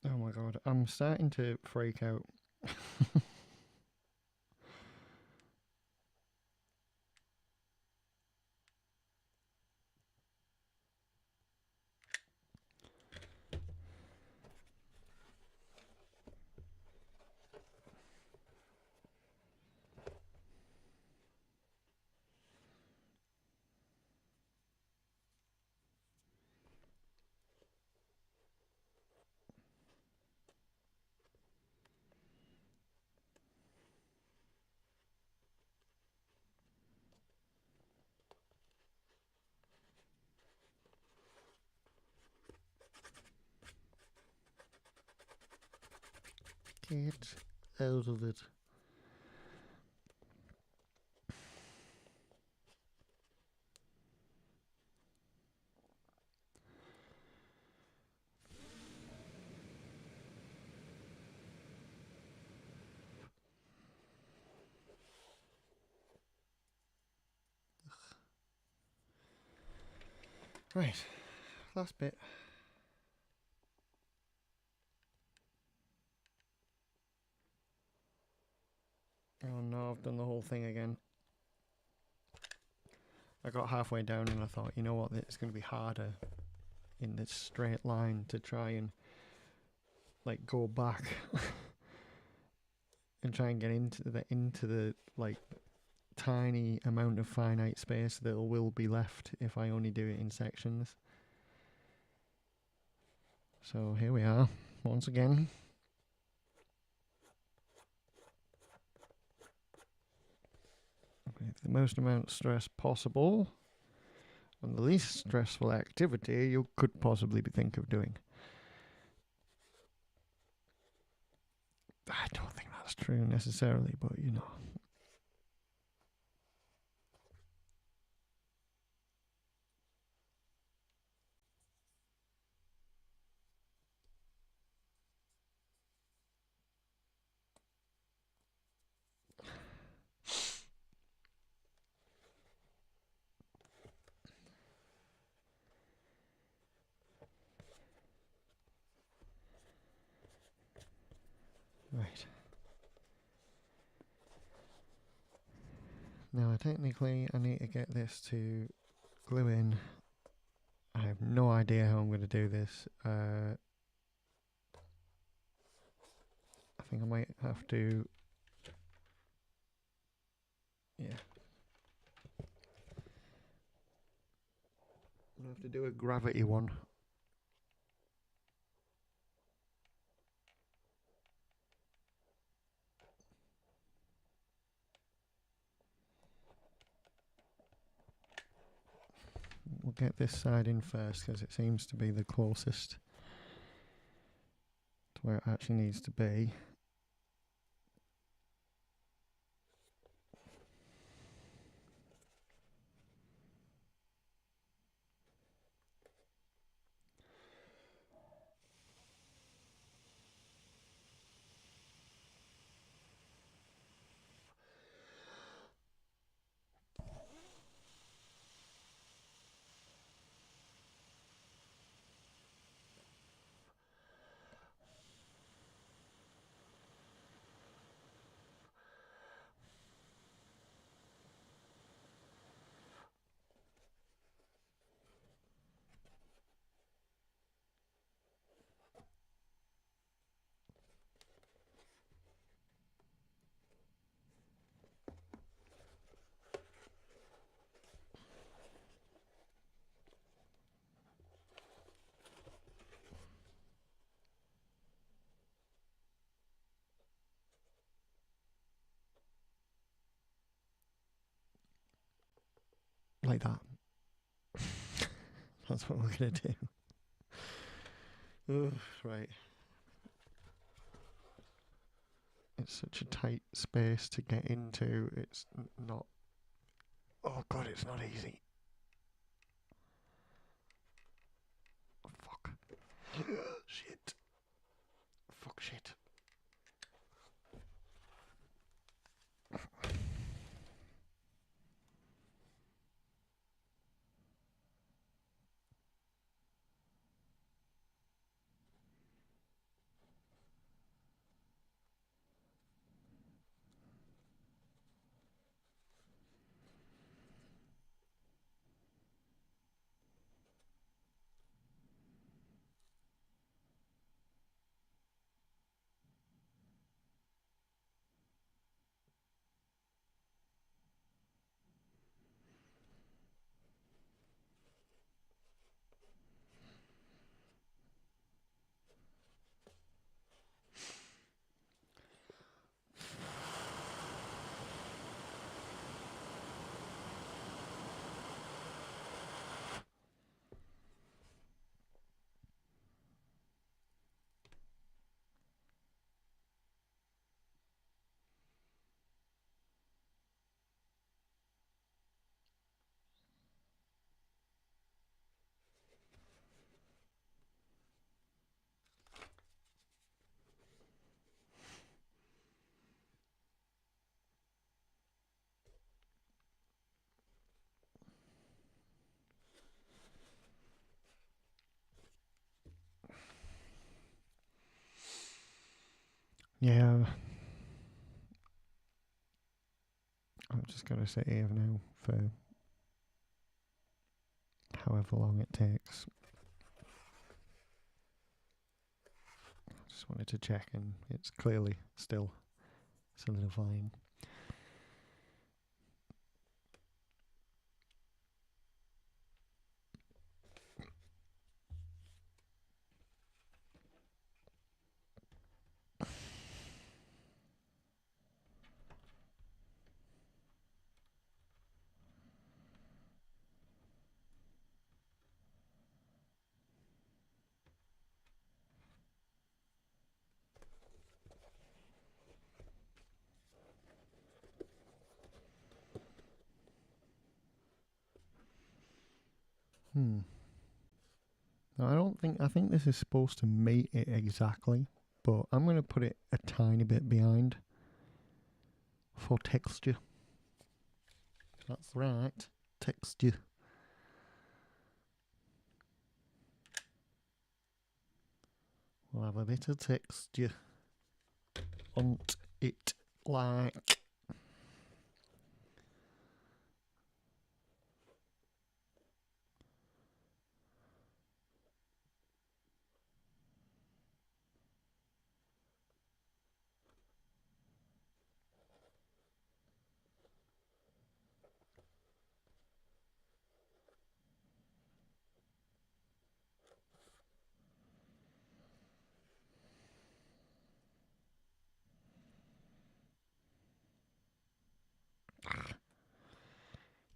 Oh my god, I'm starting to freak out. Get out of it. Right, last bit. Oh no, I've done the whole thing again. I got halfway down and I thought, you know what, it's going to be harder in this straight line to try and like go back and try and get into the like tiny amount of finite space that will be left if I only do it in sections. So here we are once again. the most amount of stress possible on the least stressful activity you could possibly think of doing. I don't think that's true necessarily, but you know. Right. Now, technically, I need to get this to glue in. I have no idea how I'm going to do this. I think I might have to... Yeah. I'm going to have to do a gravity one. We'll get this side in first because it seems to be the closest to where it actually needs to be. Like that. That's what we're going to do. Right. It's such a tight space to get into. It's not... Oh god, it's not easy. Oh, fuck. Shit. Fuck shit. Yeah. I'm just going to sit here now for however long it takes. I just wanted to check, and it's clearly still solidifying. Now, I think this is supposed to mate it exactly, but I'm going to put it a tiny bit behind for texture. That's right, texture. We'll have a bit of texture on it, like.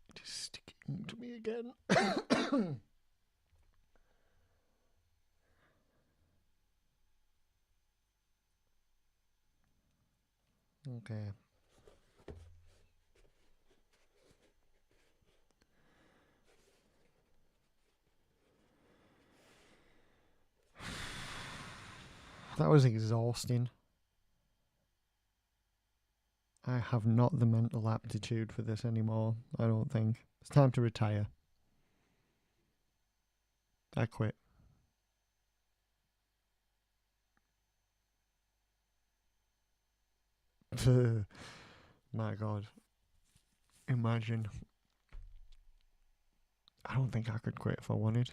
It is sticking to me again. Okay. That was exhausting. I have not the mental aptitude for this anymore, I don't think. It's time to retire. I quit. My God. Imagine. I don't think I could quit if I wanted.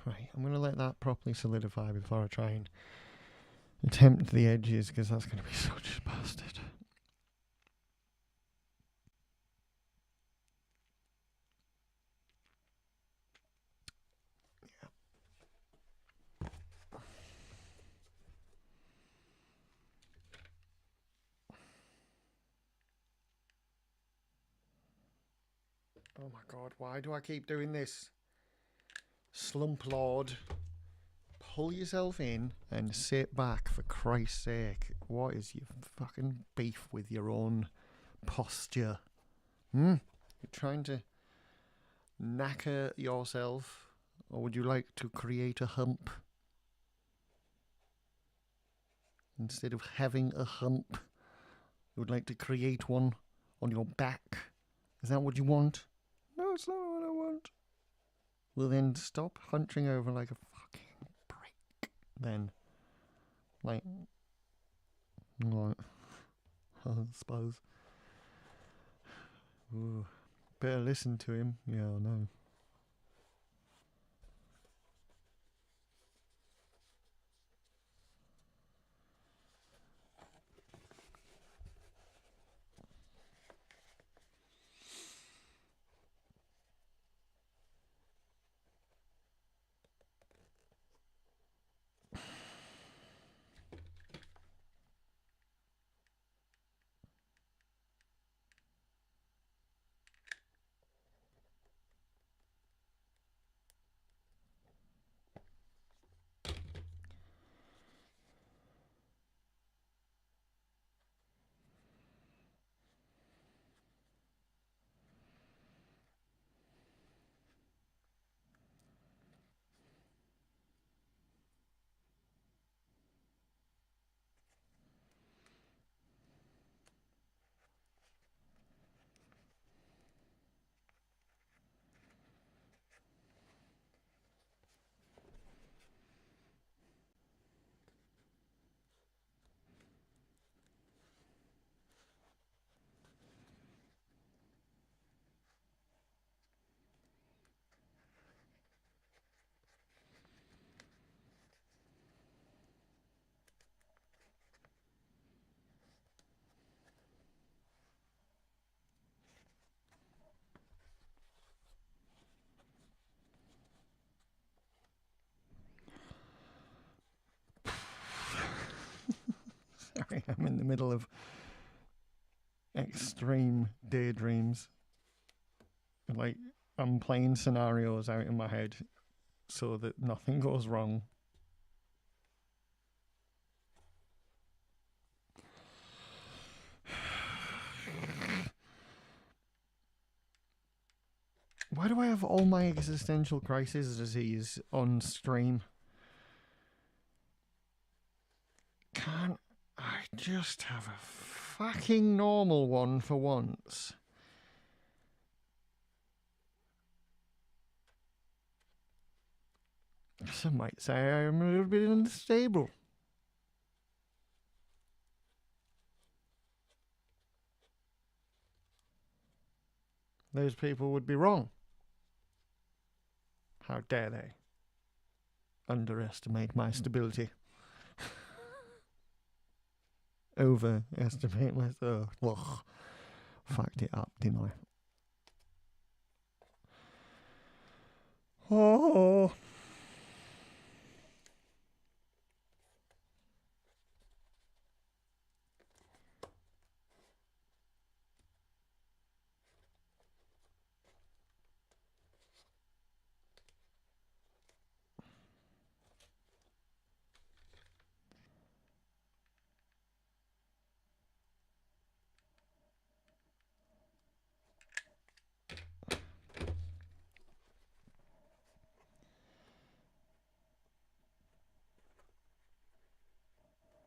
Right, I'm going to let that properly solidify before I try and attempt the edges, because that's going to be such a bastard. Oh my God, why do I keep doing this? Slump Lord. Pull yourself in and sit back, for Christ's sake. What is your fucking beef with your own posture? You're trying to knacker yourself? Or would you like to create a hump? Instead of having a hump, you would like to create one on your back? Is that what you want? No, it's not what I want. Well, then stop hunching over like a fucking prick. Then, like, what? I suppose. Ooh, better listen to him. Yeah, I know. Sorry, I'm in the middle of extreme daydreams. Like, I'm playing scenarios out in my head so that nothing goes wrong. Why do I have all my existential crisis disease on stream? Can't I just have a fucking normal one for once? Some might say I am a little bit unstable. Those people would be wrong. How dare they underestimate my stability? Overestimate myself. Ugh. Fucked it up, didn't I? Oh.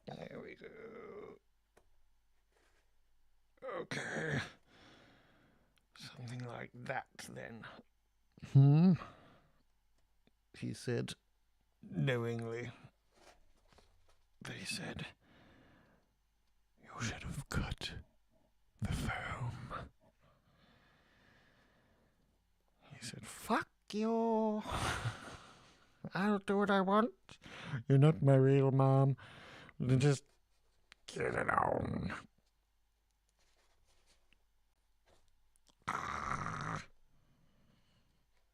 There we go. Okay. Something like that, then. He said, knowingly. They said, you should have cut the foam. He said, fuck you. I'll do what I want. You're not my real mom. Just get it on.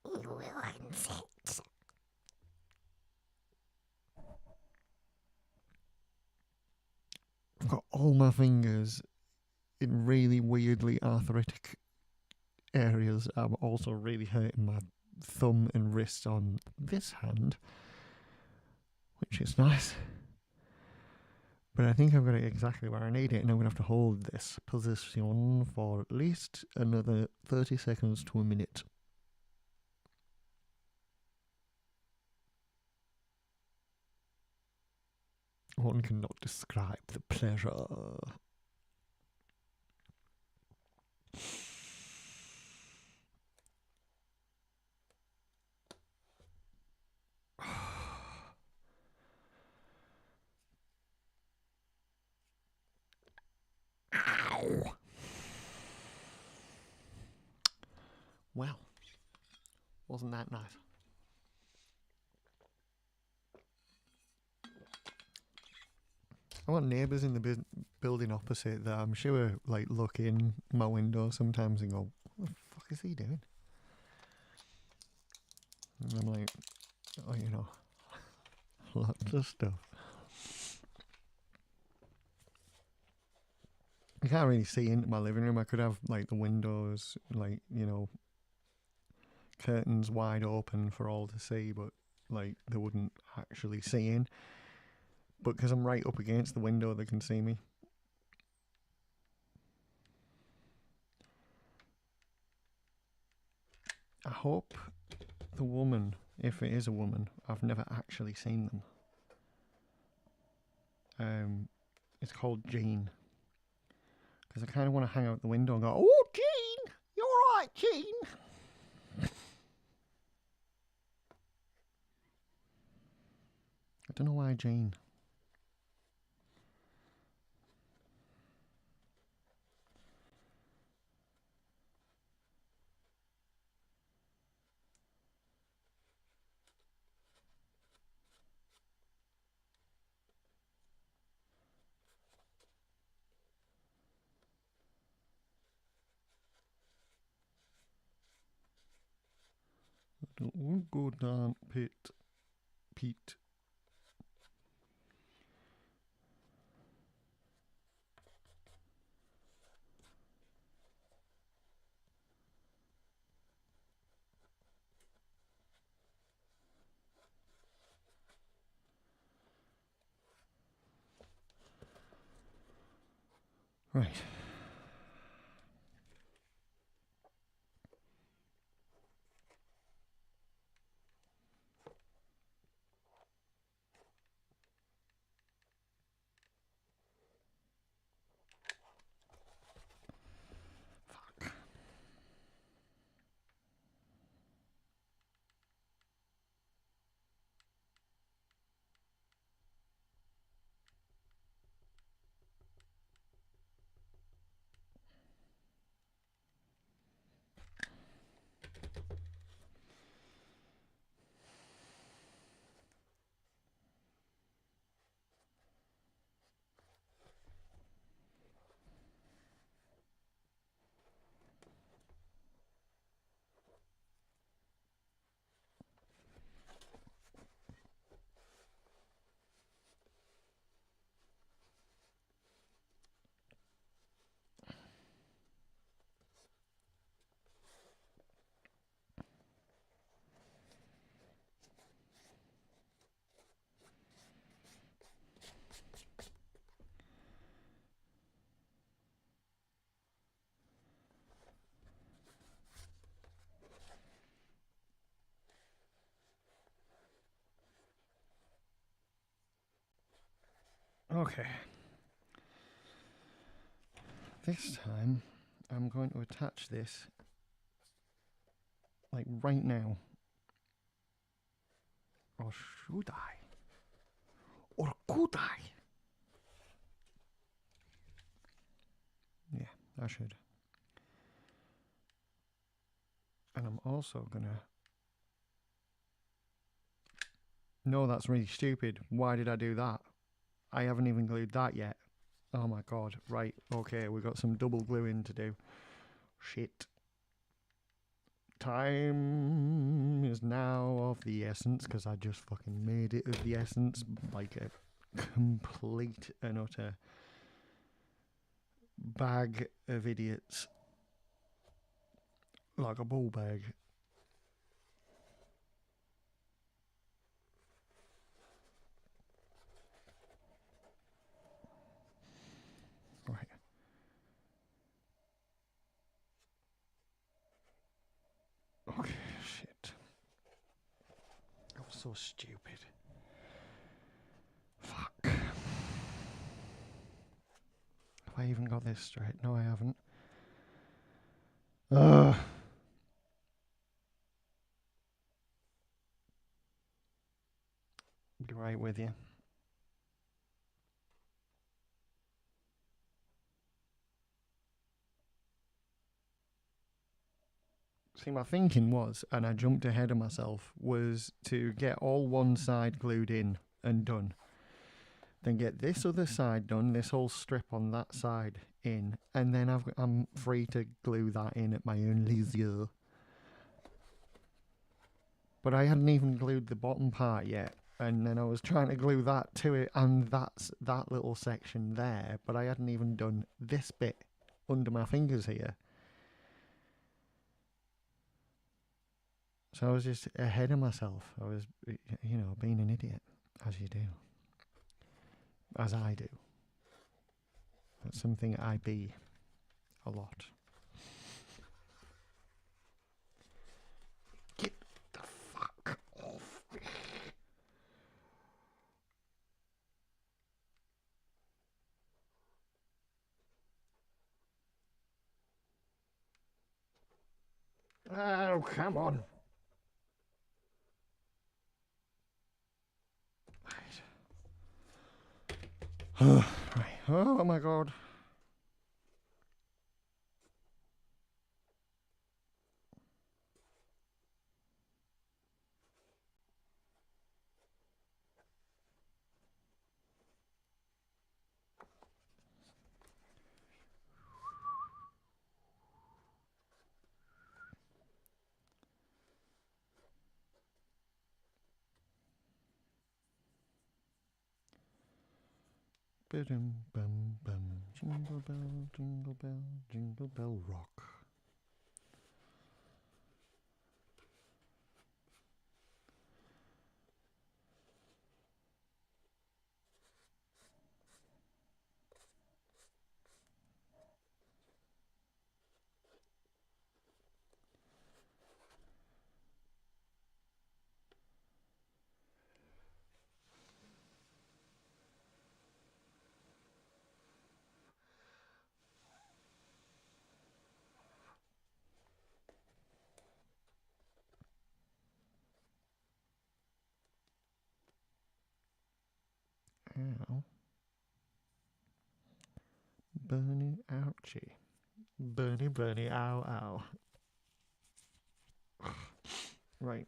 You will insist. I've got all my fingers in really weirdly arthritic areas. I'm also really hurting my thumb and wrist on this hand, which is nice. But I think I've got it exactly where I need it, and I'm going to have to hold this position for at least another 30 seconds to a minute. One cannot describe the pleasure. Ow. Well, wasn't that nice? I want neighbours in the building opposite that I'm sure like look in my window sometimes and go, what the fuck is he doing? And I'm like, oh, you know, lots of stuff. I can't really see into my living room. I could have like the windows, like, you know, curtains wide open for all to see, but like they wouldn't actually see in. But because I'm right up against the window, they can see me. I hope the woman, if it is a woman, I've never actually seen them. It's called Jean. Because I kind of want to hang out the window and go, oh, Jean! You're right, Jean! I don't know why Jean. Don't go down, Pete. Right. Okay. This time, I'm going to attach this, like right now. Or should I? Or could I? Yeah, I should. And I'm also gonna... No, that's really stupid. Why did I do that? I haven't even glued that yet. Oh my god. Right, okay, we've got some double gluing to do. Shit. Time is now of the essence, because I just fucking made it of the essence like a complete and utter bag of idiots. Like a ball bag. Right. Okay, shit. That was so stupid. Fuck. Have I even got this straight? No, I haven't. Ugh. Be right with you. See, my thinking was, and I jumped ahead of myself, was to get all one side glued in and done. Then get this other side done, this whole strip on that side in, and then I'm free to glue that in at my own leisure. But I hadn't even glued the bottom part yet, and then I was trying to glue that to it, and that's that little section there, but I hadn't even done this bit under my fingers here. So I was just ahead of myself. I was, you know, being an idiot, as you do. As I do. That's something I be a lot. Get the fuck off me. Oh, come on. Right. Right. Oh my god. Bum bum bum. Jingle bell, jingle bell, jingle bell rock. Ow. Bernie, ouchie. Bernie, Bernie, ow, ow. Right.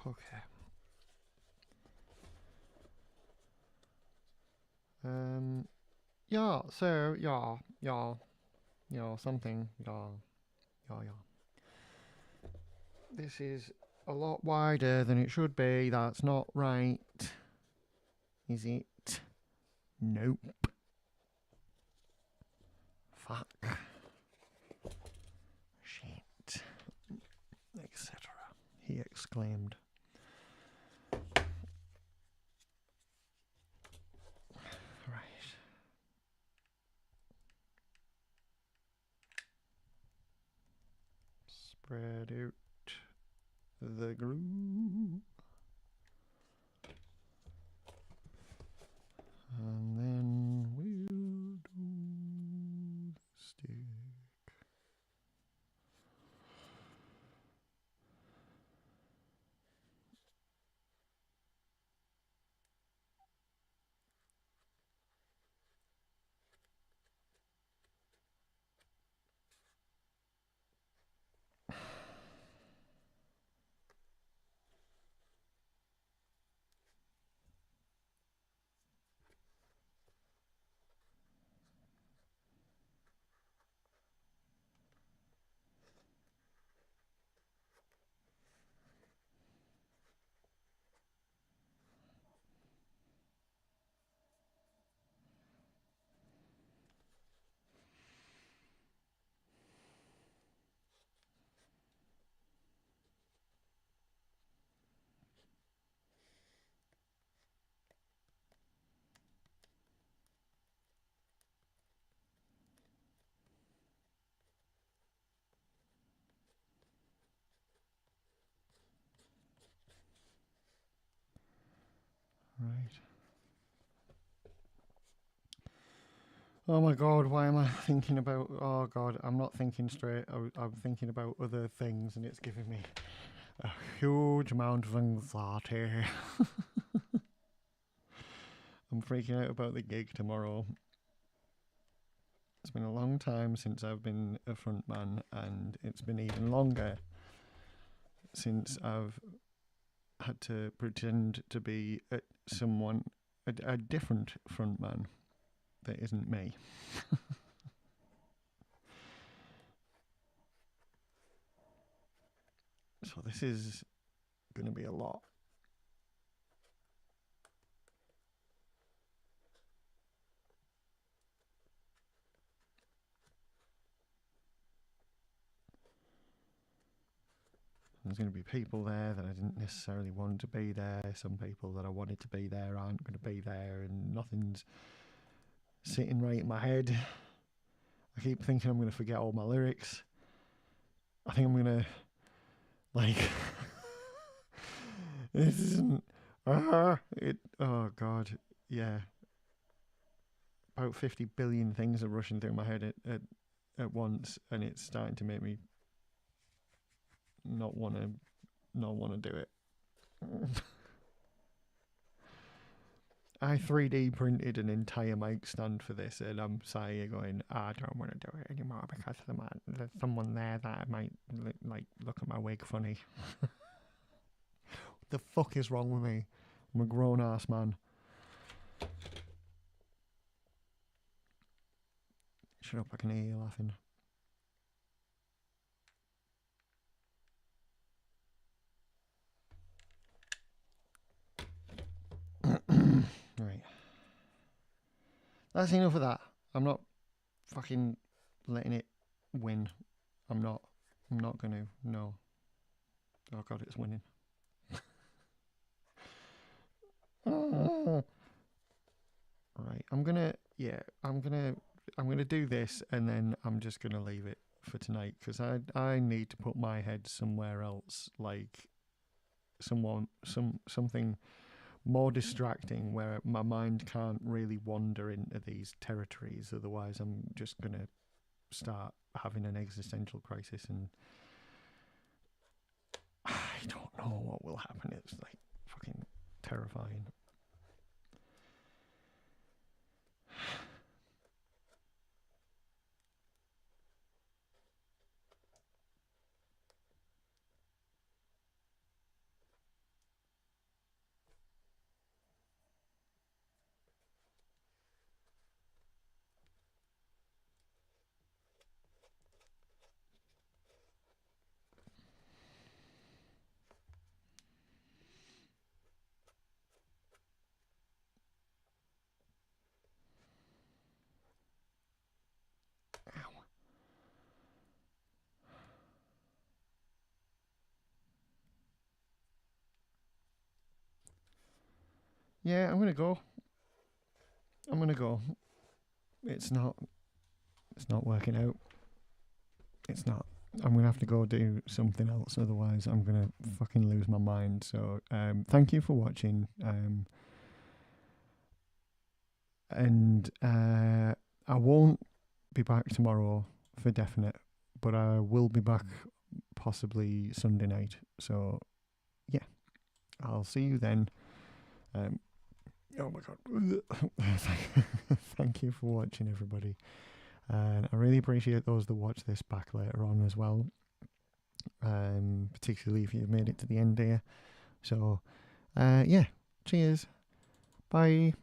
Okay. Yeah, so, something, yeah. This is a lot wider than it should be. That's not right. Is it? Nope. Fuck. Shit. Etc. He exclaimed. Right. Spread out the glue. And then we'll do the stick. Right. Oh my god, why am I thinking about... Oh god, I'm not thinking straight. I'm thinking about other things and it's giving me a huge amount of anxiety. I'm freaking out about the gig tomorrow. It's been a long time since I've been a frontman, and it's been even longer since I've had to pretend to be a different frontman that isn't me. So this is going to be a lot. There's going to be people there that I didn't necessarily want to be there. Some people that I wanted to be there aren't going to be there, and nothing's sitting right in my head. I keep thinking I'm going to forget all my lyrics. I think I'm going to, like, this isn't, oh god, yeah. About 50 billion things are rushing through my head at once, and it's starting to make me not want to do it. I 3D printed an entire mic stand for this, and I'm sat here going, I don't want to do it anymore because there's someone there that might like look at my wig funny. What the fuck is wrong with me? I'm a grown ass man. Shut up! I can hear you laughing. Right. That's enough of that. I'm not fucking letting it win. I'm not gonna. No. Oh god, it's winning. Right. I'm gonna do this, and then I'm just gonna leave it for tonight because I need to put my head somewhere else, like something more distracting where my mind can't really wander into these territories. Otherwise, I'm just gonna start having an existential crisis, and I don't know what will happen. It's like terrifying. Yeah, I'm gonna go. It's not working out. It's not. I'm gonna have to go do something else, otherwise I'm gonna fucking lose my mind. So, thank you for watching. And I won't be back tomorrow for definite, but I will be back possibly Sunday night. So, yeah, I'll see you then. Oh my god! Thank you for watching, everybody. And I really appreciate those that watch this back later on as well. Particularly if you've made it to the end here. So, yeah, cheers. Bye.